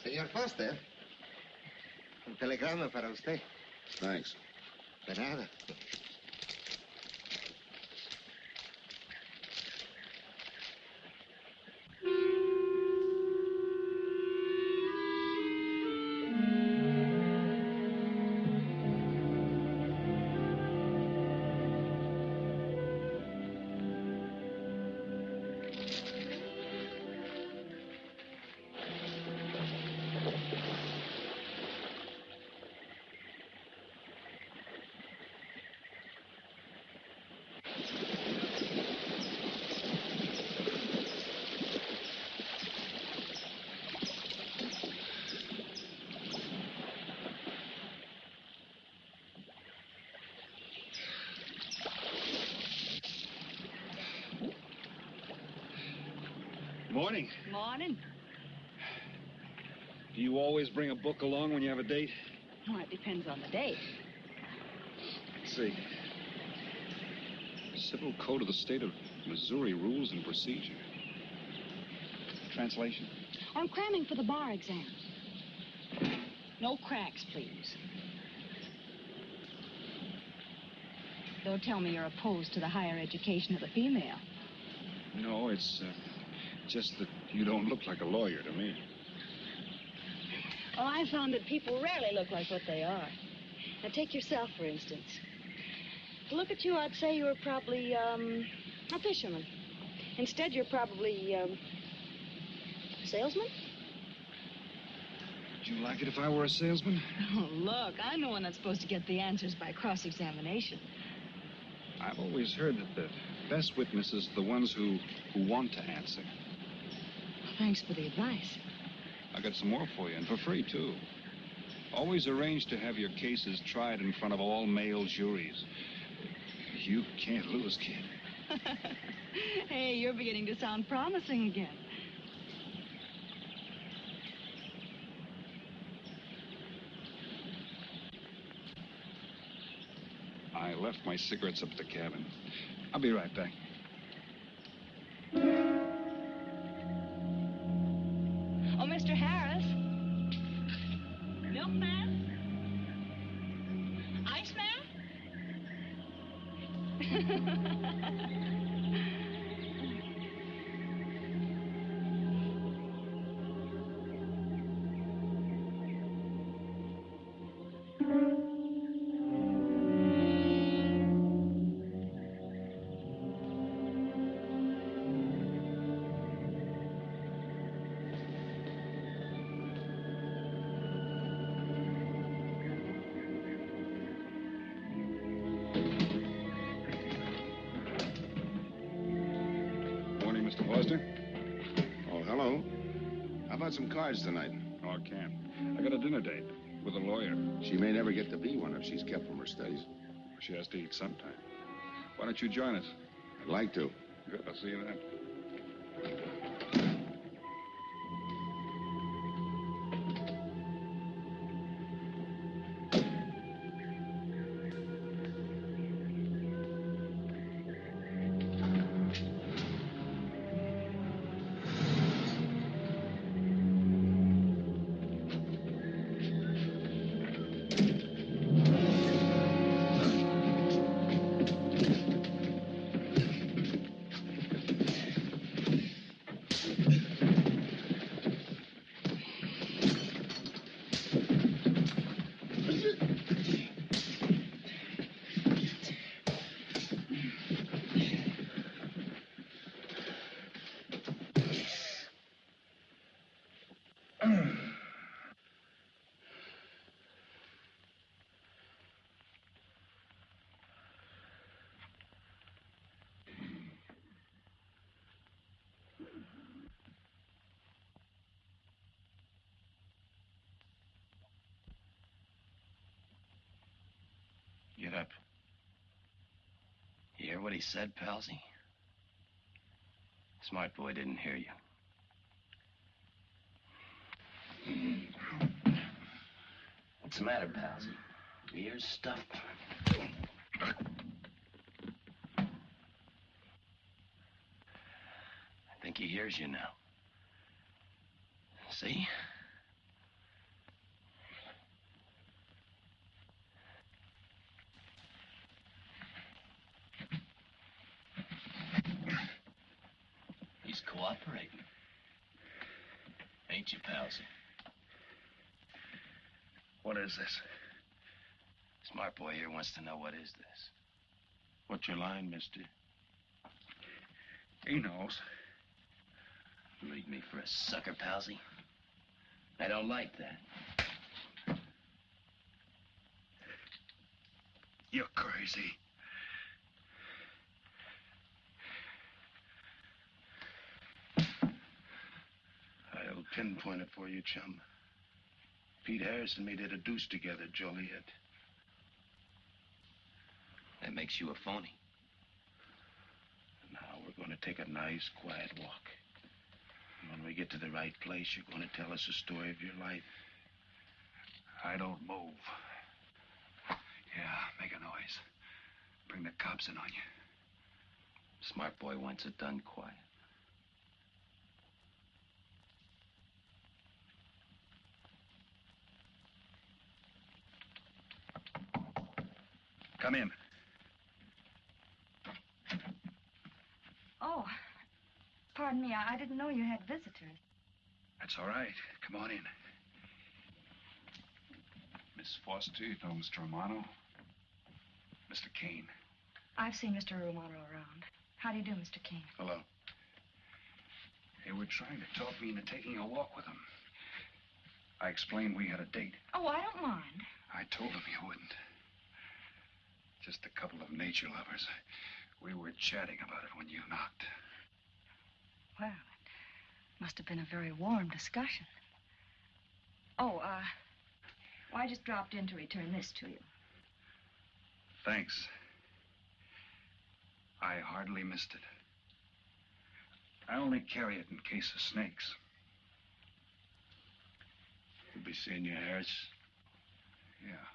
Señor Foster, un telegrama para usted. Thanks. De nada. Morning. Morning. Do you always bring a book along when you have a date? Well, it depends on the date. Let's see. Civil Code of the State of Missouri Rules and Procedure. Translation? I'm cramming for the bar exam. No cracks, please. Don't tell me you're opposed to the higher education of the female. No, it's just that you don't look like a lawyer to me. Well, I found that people rarely look like what they are. Now, take yourself, for instance. To look at you, I'd say you were probably, a fisherman. Instead, you're probably, a salesman? Would you like it if I were a salesman? Oh, look, I'm the one that's supposed to get the answers by cross-examination. I've always heard that the best witnesses are the ones who want to answer. Thanks for the advice. I got some more for you, and for free, too. Always arrange to have your cases tried in front of all male juries. You can't lose, kid. Hey, you're beginning to sound promising again. I left my cigarettes up at the cabin. I'll be right back. Oh, Mr. Harris. Milkman? Iceman? Morning, Mr. Foster. Oh, hello. How about some cards tonight? Oh, I can't. I got a dinner date with a lawyer. She may never get to be one if she's kept from her studies. She has to eat sometime. Why don't you join us? I'd like to. Good, I'll see you then. Get up. You hear what he said, Palsy? Smart boy didn't hear you. What's the matter, Palsy? Your ears stuffed? I think he hears you now. See? He's cooperating. Ain't you, Palsy? What is this? Smart boy here wants to know what is this. What's your line, mister? He knows. Leave me for a sucker, Palsy. I don't like that. You're crazy. I'll pinpoint it for you, chum. Pete Harris and me did a deuce together, Joliet. That makes you a phony. Now we're going to take a nice, quiet walk. we get to the right place, you're going to tell us the story of your life. I don't move. Yeah, make a noise. Bring the cops in on you. Smart boy wants it done quiet. Come in. Oh, pardon me. I didn't know you had visitors. That's all right. Come on in. Miss Foster, you know Mr. Romano? Mr. Kane. I've seen Mr. Romano around. How do you do, Mr. Kane? Hello. They were trying to talk me into taking a walk with them. I explained we had a date. Oh, I don't mind. I told them you wouldn't. Just a couple of nature lovers. We were chatting about it when you knocked. Well, it must have been a very warm discussion. Oh, well, I just dropped in to return this to you. Thanks. I hardly missed it. I only carry it in case of snakes. We'll be seeing you, Harris. Yeah.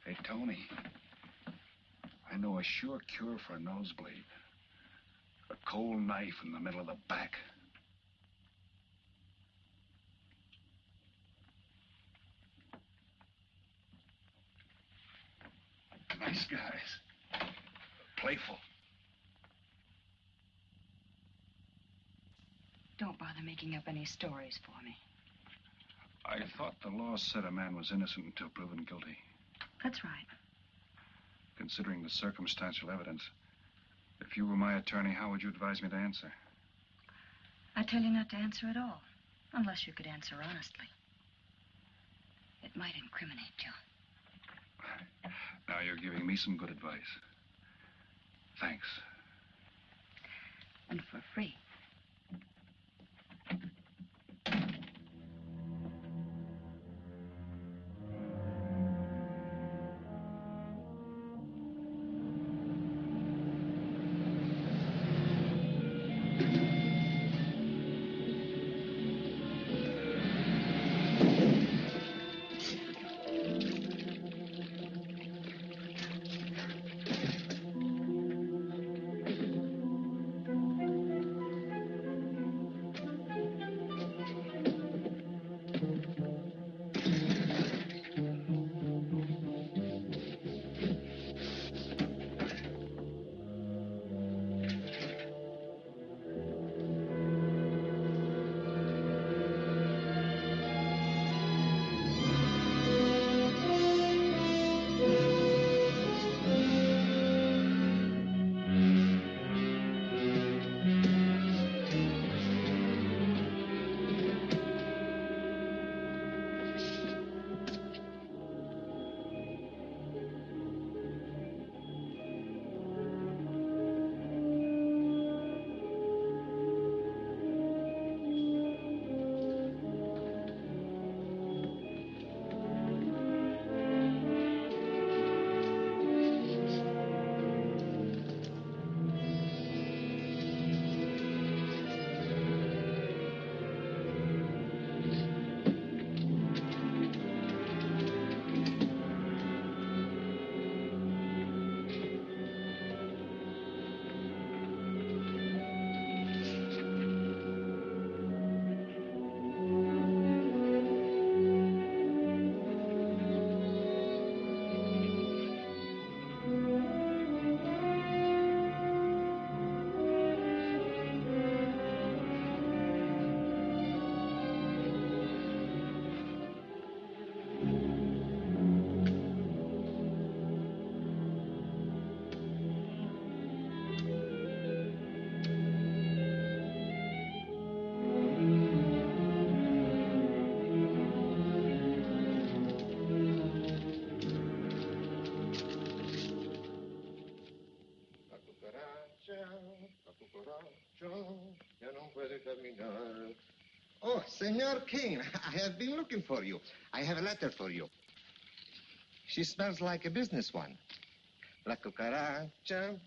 Hey, Tony. I know a sure cure for a nosebleed. A cold knife in the middle of the back. Nice guys. Playful. Don't bother making up any stories for me. I thought the law said a man was innocent until proven guilty. That's right. Considering the circumstantial evidence, if you were my attorney, how would you advise me to answer? I tell you not to answer at all, unless you could answer honestly. It might incriminate you. Now you're giving me some good advice. Thanks. And for free. Oh, Senor Kane, I have been looking for you. I have a letter for you. She smells like a business one. La cucaracha,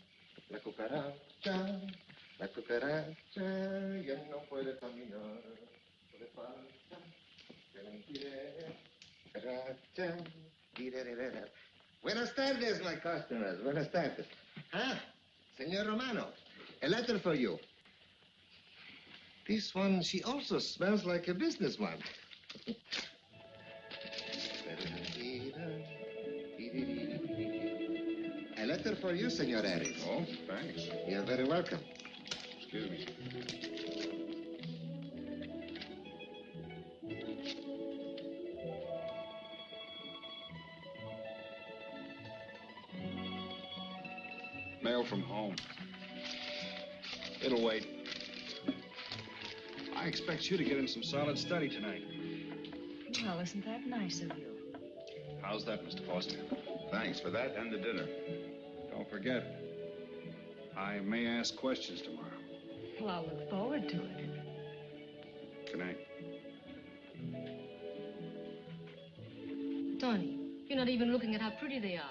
La cucaracha ya no puede caminar. Le falta de un pie. Cucaracha. Dirererera. Buenas tardes, my customers. Buenas tardes. Ah, Senor Romano, a letter for you. This one, she also smells like a businessman. A letter for you, Senor Harris. Oh, thanks. You're very welcome. Excuse me. Mail from home. It'll wait. I expect you to get in some solid study tonight. Well, isn't that nice of you? How's that, Mr. Foster? Thanks for that and the dinner. Don't forget, I may ask questions tomorrow. Well, I'll look forward to it. Good night. Tony, you're not even looking at how pretty they are.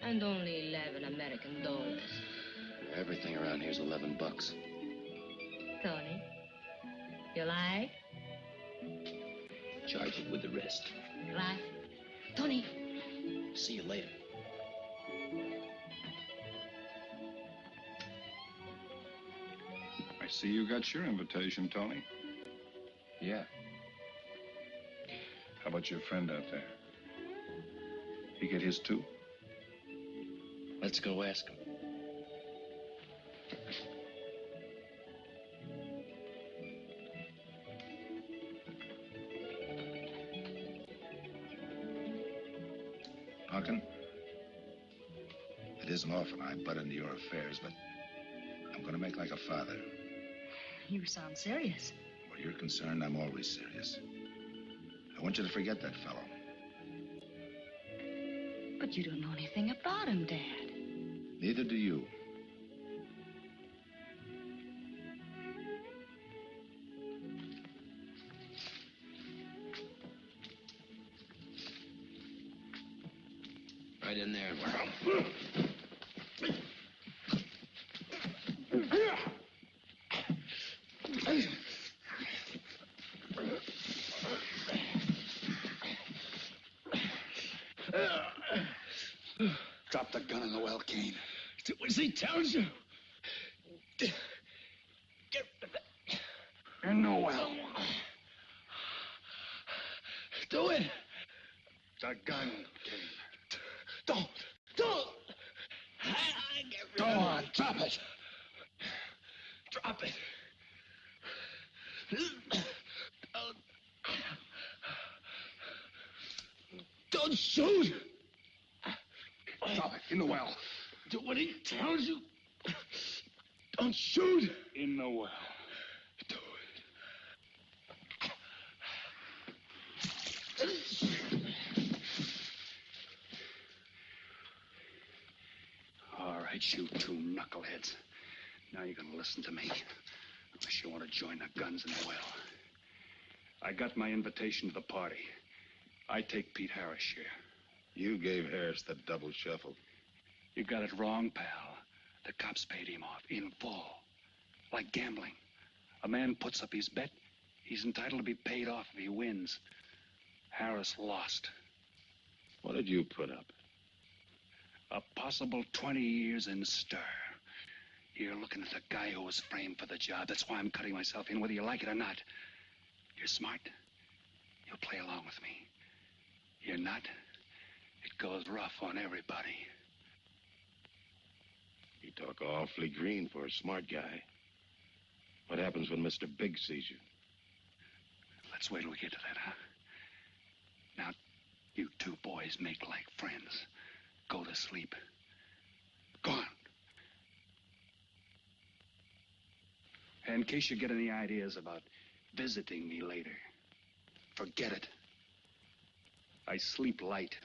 And only 11 American dollars. Everything around here's $11. Tony, you like? Charge it with the rest. Right. Tony. See you later. I see you got your invitation, Tony. Yeah. How about your friend out there? He get his too? Let's go ask him. Punkin, it isn't often I butt into your affairs, but I'm going to make like a father. You sound serious. Where you're concerned, I'm always serious. I want you to forget that fellow. But you don't know anything about him, Dad. Neither do you. Right in there. Drop the gun in the well, Kane. Do as he tells you. In the well. Do it. The gun, Kane. Don't. Go on, drop it. Drop it. Don't shoot. Drop it, in the well. Do what he tells you. Don't shoot. In the well. Do All right, you two knuckleheads. Now you're gonna listen to me. Unless you want to join the guns in the well. I got my invitation to the party. I take Pete Harris' share. You gave Harris the double shuffle. You got it wrong, pal. The cops paid him off in full. Like gambling. A man puts up his bet, he's entitled to be paid off if he wins. Harris lost. What did you put up? A possible 20 years in stir. You're looking at the guy who was framed for the job. That's why I'm cutting myself in, whether you like it or not. You're smart. You'll play along with me. You're not. It goes rough on everybody. You talk awfully green for a smart guy. What happens when Mr. Big sees you? Let's wait till we get to that, huh? Now, you two boys make like friends. Go to sleep. Go on. And in case you get any ideas about visiting me later, forget it. I sleep light.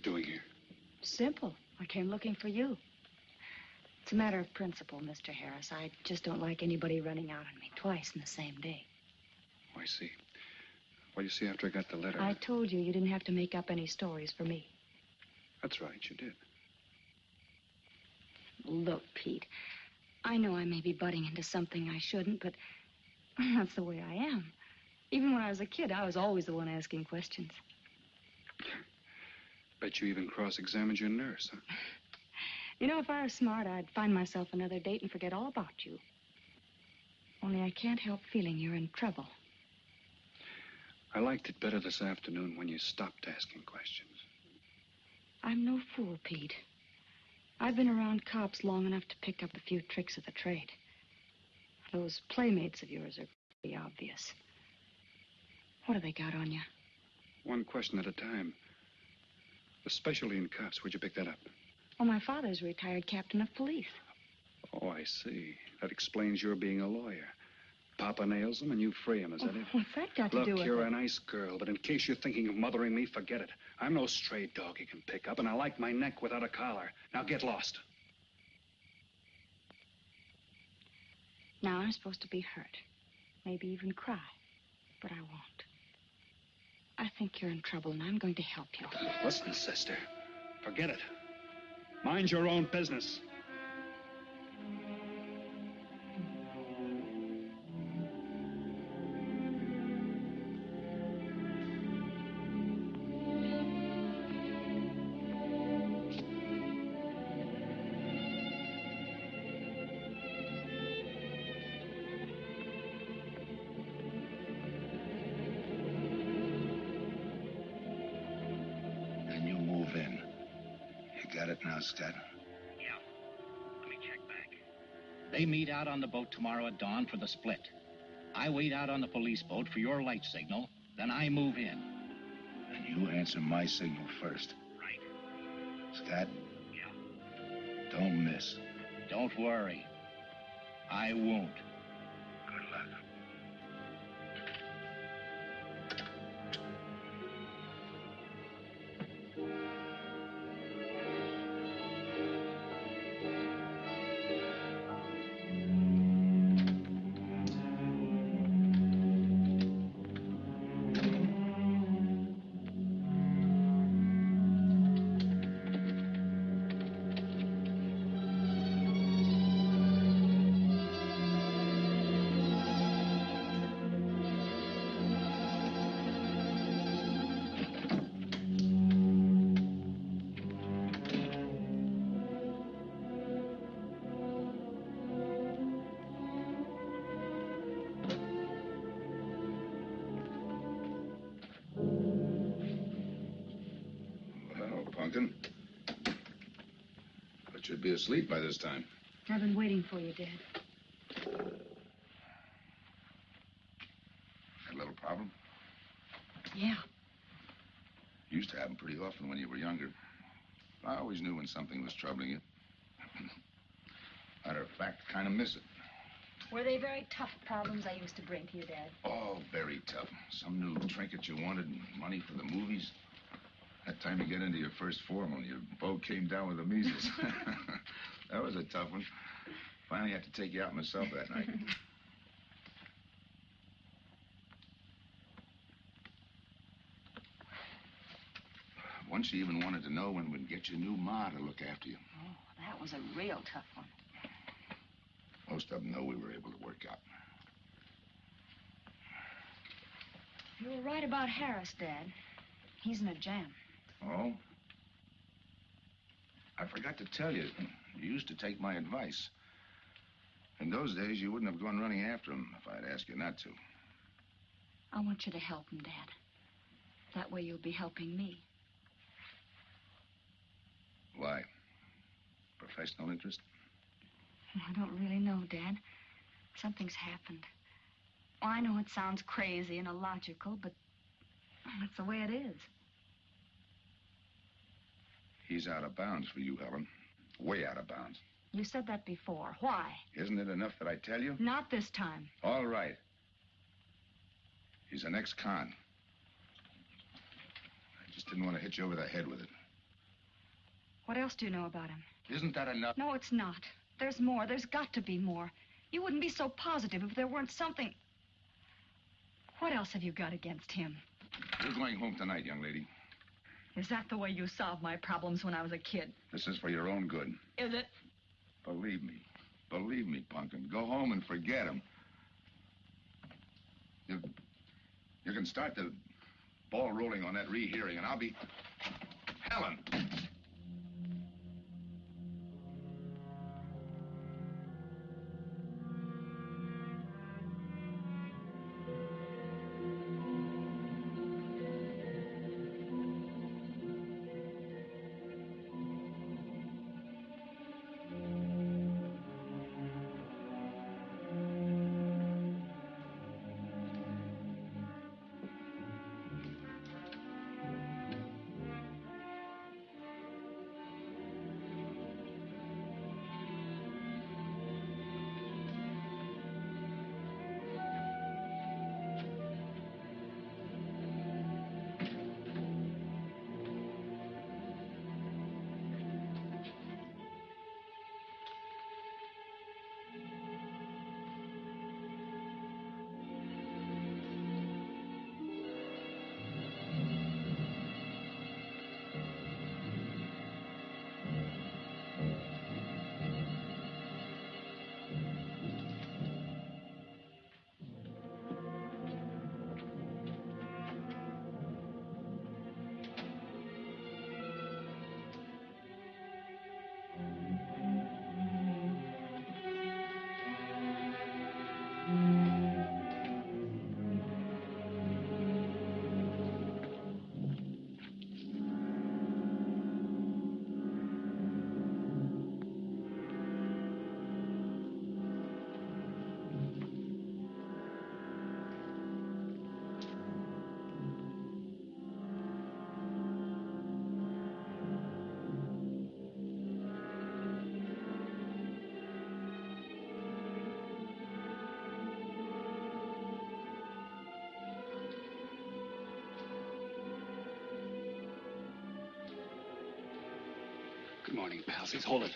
doing here? Simple. I came looking for you. It's a matter of principle, Mr. Harris. I just don't like anybody running out on me twice in the same day. Oh, I see. Well, you see, after I got the letter... I told you didn't have to make up any stories for me. That's right, you did. Look, Pete, I know I may be butting into something I shouldn't, but that's the way I am. Even when I was a kid, I was always the one asking questions. Bet you even cross-examined your nurse, huh? You know, if I was smart, I'd find myself another date and forget all about you. Only I can't help feeling you're in trouble. I liked it better this afternoon when you stopped asking questions. I'm no fool, Pete. I've been around cops long enough to pick up a few tricks of the trade. Those playmates of yours are pretty obvious. What have they got on you? One question at a time. The specialty in cops, where'd you pick that up? Well, my father's a retired captain of police. Oh, I see. That explains your being a lawyer. Papa nails them and you free him, is that it? What's that got to do with it? Look, you're a nice girl, but in case you're thinking of mothering me, forget it. I'm no stray dog you can pick up, and I like my neck without a collar. Now get lost. Now I'm supposed to be hurt. Maybe even cry. But I won't. I think you're in trouble, and I'm going to help you. Listen, sister. Forget it. Mind your own business. Scott? Yeah. Let me check back. They meet out on the boat tomorrow at dawn for the split. I wait out on the police boat for your light signal, then I move in. And you answer my signal first. Right. Scott? Yeah. Don't miss. Don't worry. I won't. Good luck. But you'd be asleep by this time. I've been waiting for you, Dad. Had a little problem? Yeah. Used to happen pretty often when you were younger. I always knew when something was troubling you. Matter of fact, kind of miss it. Were they very tough problems I used to bring to you, Dad? Oh, very tough. Some new trinket you wanted, money for the movies. That time you get into your first formal, your boat came down with the measles. That was a tough one. Finally had to take you out myself that night. Once you even wanted to know when we'd get your new ma to look after you. Oh, that was a real tough one. Most of them know we were able to work out. You were right about Harris, Dad. He's in a jam. Oh? I forgot to tell you. You used to take my advice. In those days, you wouldn't have gone running after him if I'd asked you not to. I want you to help him, Dad. That way you'll be helping me. Why? Professional interest? I don't really know, Dad. Something's happened. Oh, I know it sounds crazy and illogical, but that's the way it is. He's out of bounds for you, Helen. Way out of bounds. You said that before. Why? Isn't it enough that I tell you? Not this time. All right. He's an ex-con. I just didn't want to hit you over the head with it. What else do you know about him? Isn't that enough? No, it's not. There's more. There's got to be more. You wouldn't be so positive if there weren't something. What else have you got against him? You're going home tonight, young lady. Is that the way you solved my problems when I was a kid? This is for your own good. Is it? Believe me. Believe me, Punkin. Go home and forget him. You can start the ball rolling on that rehearing, and I'll be... Helen! Good morning, palsies. Hold it.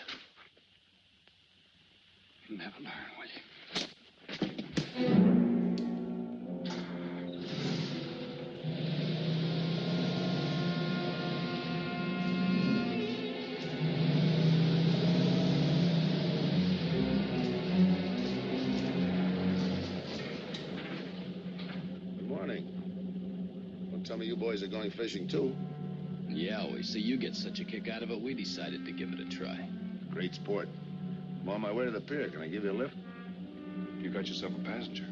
You'll never learn, will you? Good morning. Don't tell me you boys are going fishing, too. Yeah, we see you get such a kick out of it, we decided to give it a try. Great sport. I'm on my way to the pier. Can I give you a lift? You got yourself a passenger.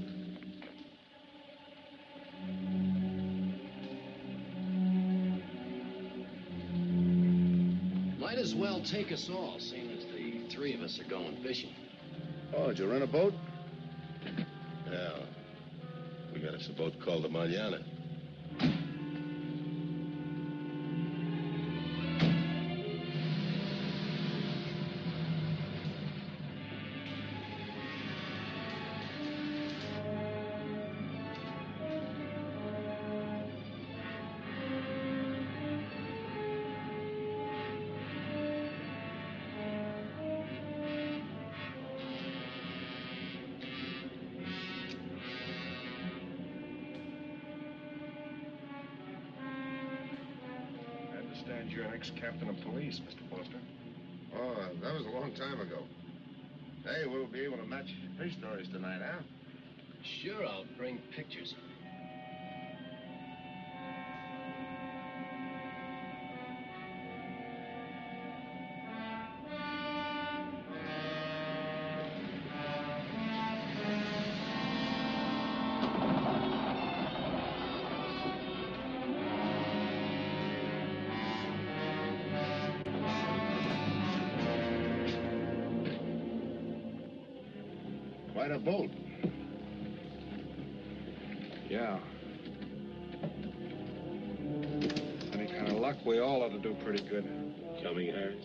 Might as well take us all, seeing as the three of us are going fishing. Oh, did you rent a boat? Yeah. We got us a boat called the Mariana. You're an ex-captain of police, Mr. Foster. Oh, that was a long time ago. Hey, we'll be able to match fish stories tonight, huh? Sure, I'll bring pictures. Quite a boat. Yeah. Any kind of luck, we all ought to do pretty good. Coming, Harris?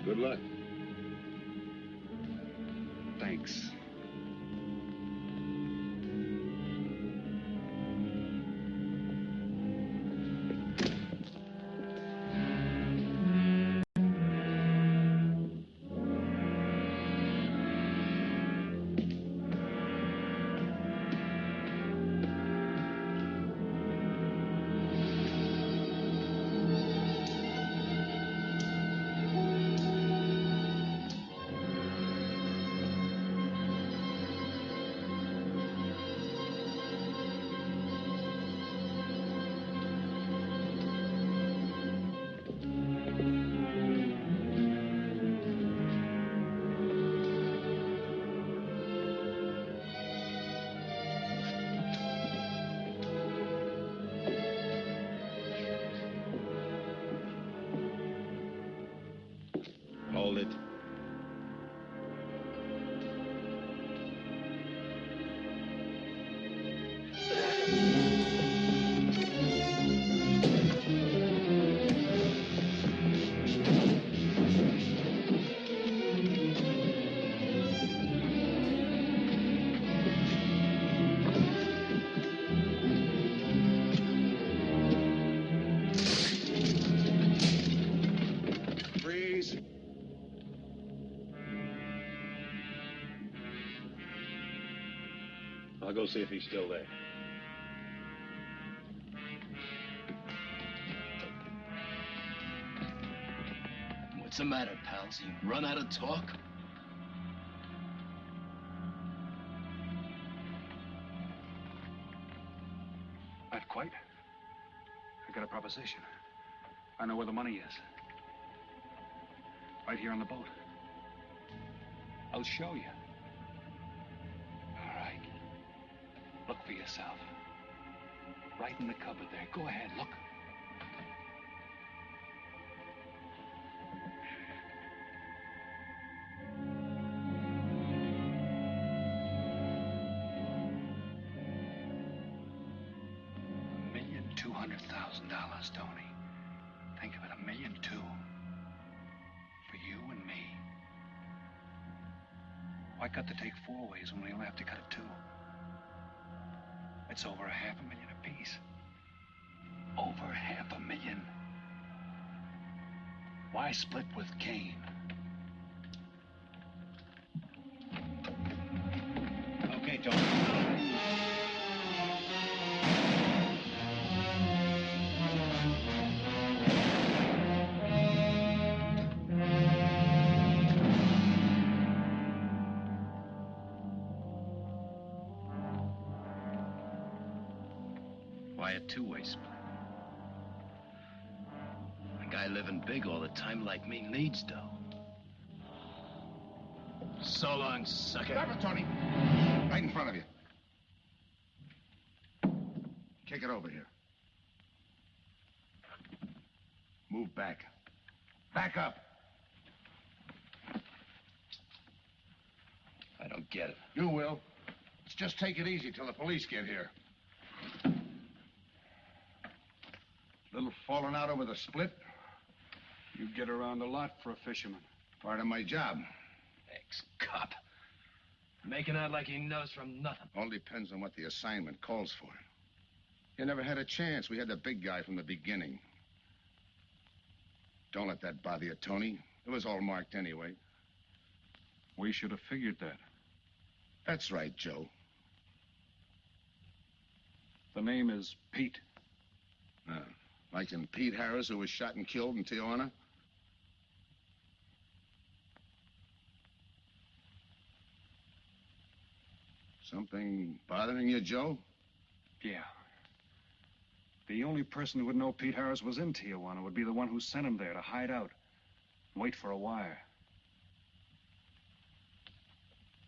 Good luck. Thanks. Freeze. I'll go see if he's still there. What's the matter, pals? You run out of talk? Not quite. I got a proposition. I know where the money is. Right here on the boat. I'll show you. All right. Look for yourself. Right in the cupboard there. Go ahead, look. $1,200,000, Tony. Think of it, $1.2 million. For you and me. Why cut the take 4 ways when we only have to cut it 2? It's over $500,000 apiece. Over $500,000. Why split with Kane? Okay, Tony. Why a two-way split? A guy living big all the time like me needs dough. So long, sucker. Stop it, Tony. Right in front of you. Kick it over here. Move back. Back up. I don't get it. You will. Let's just take it easy till the police get here. Little falling out over the split. You get around a lot for a fisherman. Part of my job. Ex-cop. Making out like he knows from nothing. All depends on what the assignment calls for. You never had a chance. We had the big guy from the beginning. Don't let that bother you, Tony. It was all marked anyway. We should have figured that. That's right, Joe. The name is Pete. Like in Pete Harris, who was shot and killed in Tijuana? Something bothering you, Joe? Yeah. The only person who would know Pete Harris was in Tijuana would be the one who sent him there to hide out and wait for a wire.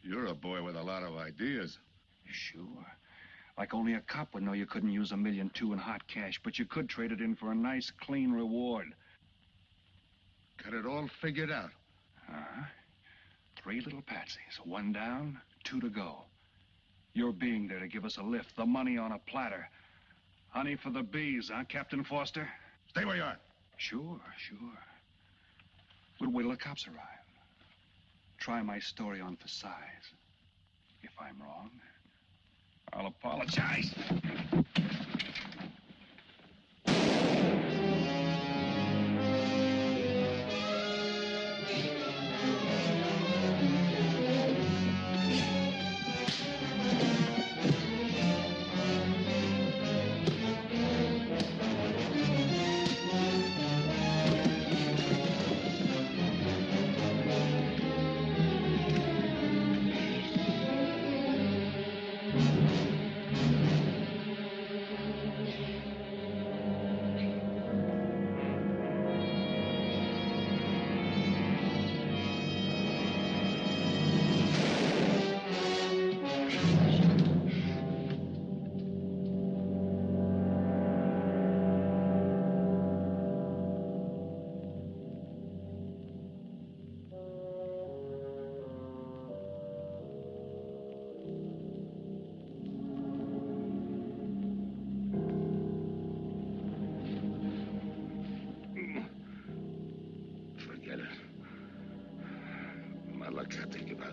You're a boy with a lot of ideas. Sure. Like only a cop would know you couldn't use $1.2 million in hot cash, but you could trade it in for a nice, clean reward. Got it all figured out. 3 little patsies. 1 down, 2 to go. Your being there to give us a lift. The money on a platter. Honey for the bees, huh, Captain Foster? Stay where you are. Sure. We'll wait till the cops arrive. Try my story on for size. If I'm wrong, I'll apologize.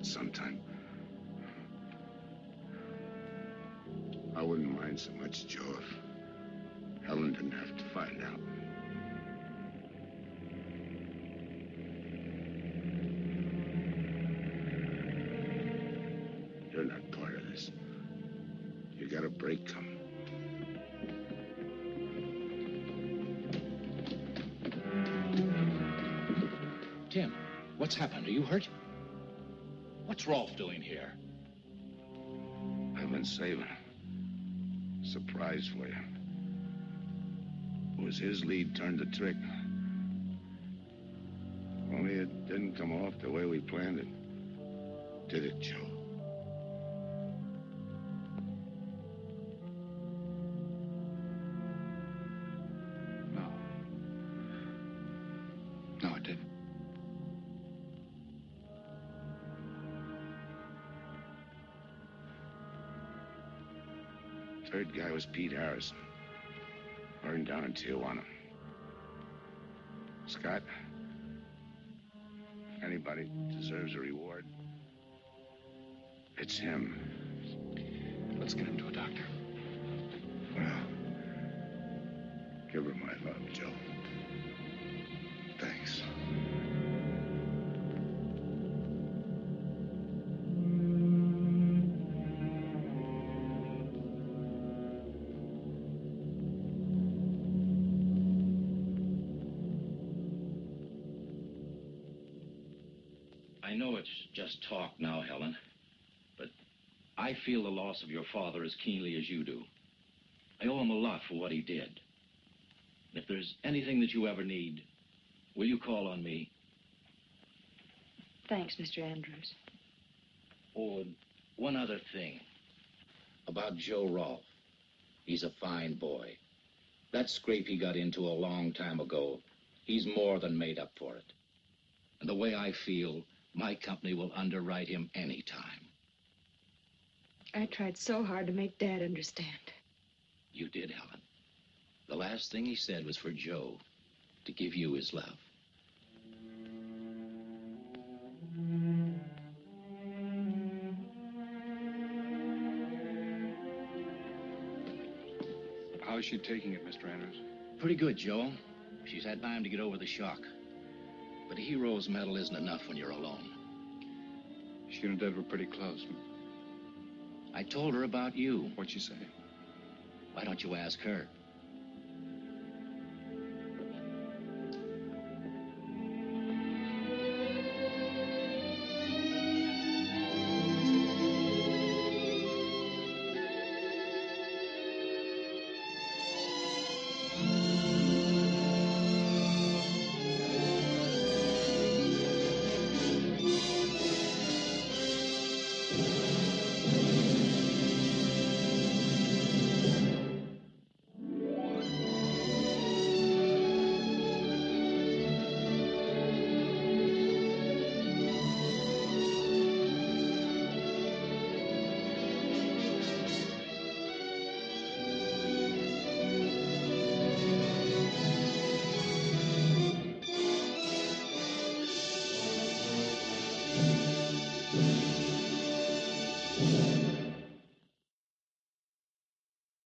out sometime. I wouldn't mind so much, Joe, if Helen didn't have to find out. You're not part of this. You got a break coming. Tim, what's happened? Are you hurt? What's Rolfe doing here? I've been saving a surprise for you. It was his lead turned the trick. Only it didn't come off the way we planned it. Did it, Joe? No, it didn't. Third guy was Pete Harrison. Burned down in Tijuana. Scott, if anybody deserves a reward, it's him. Let's get him to a doctor. Well, give her my love, Joe. Thanks. I know it's just talk now, Helen, but I feel the loss of your father as keenly as you do. I owe him a lot for what he did. And if there's anything that you ever need, will you call on me? Thanks, Mr. Andrews. Oh, and one other thing. About Joe Rolfe. He's a fine boy. That scrape he got into a long time ago, he's more than made up for it. And the way I feel, my company will underwrite him any time. I tried so hard to make Dad understand. You did, Helen. The last thing he said was for Joe to give you his love. How's she taking it, Mr. Andrews? Pretty good, Joe. She's had time to get over the shock. But a hero's medal isn't enough when you're alone. She and Dad were pretty close. I told her about you. What'd she say? Why don't you ask her? Thank you.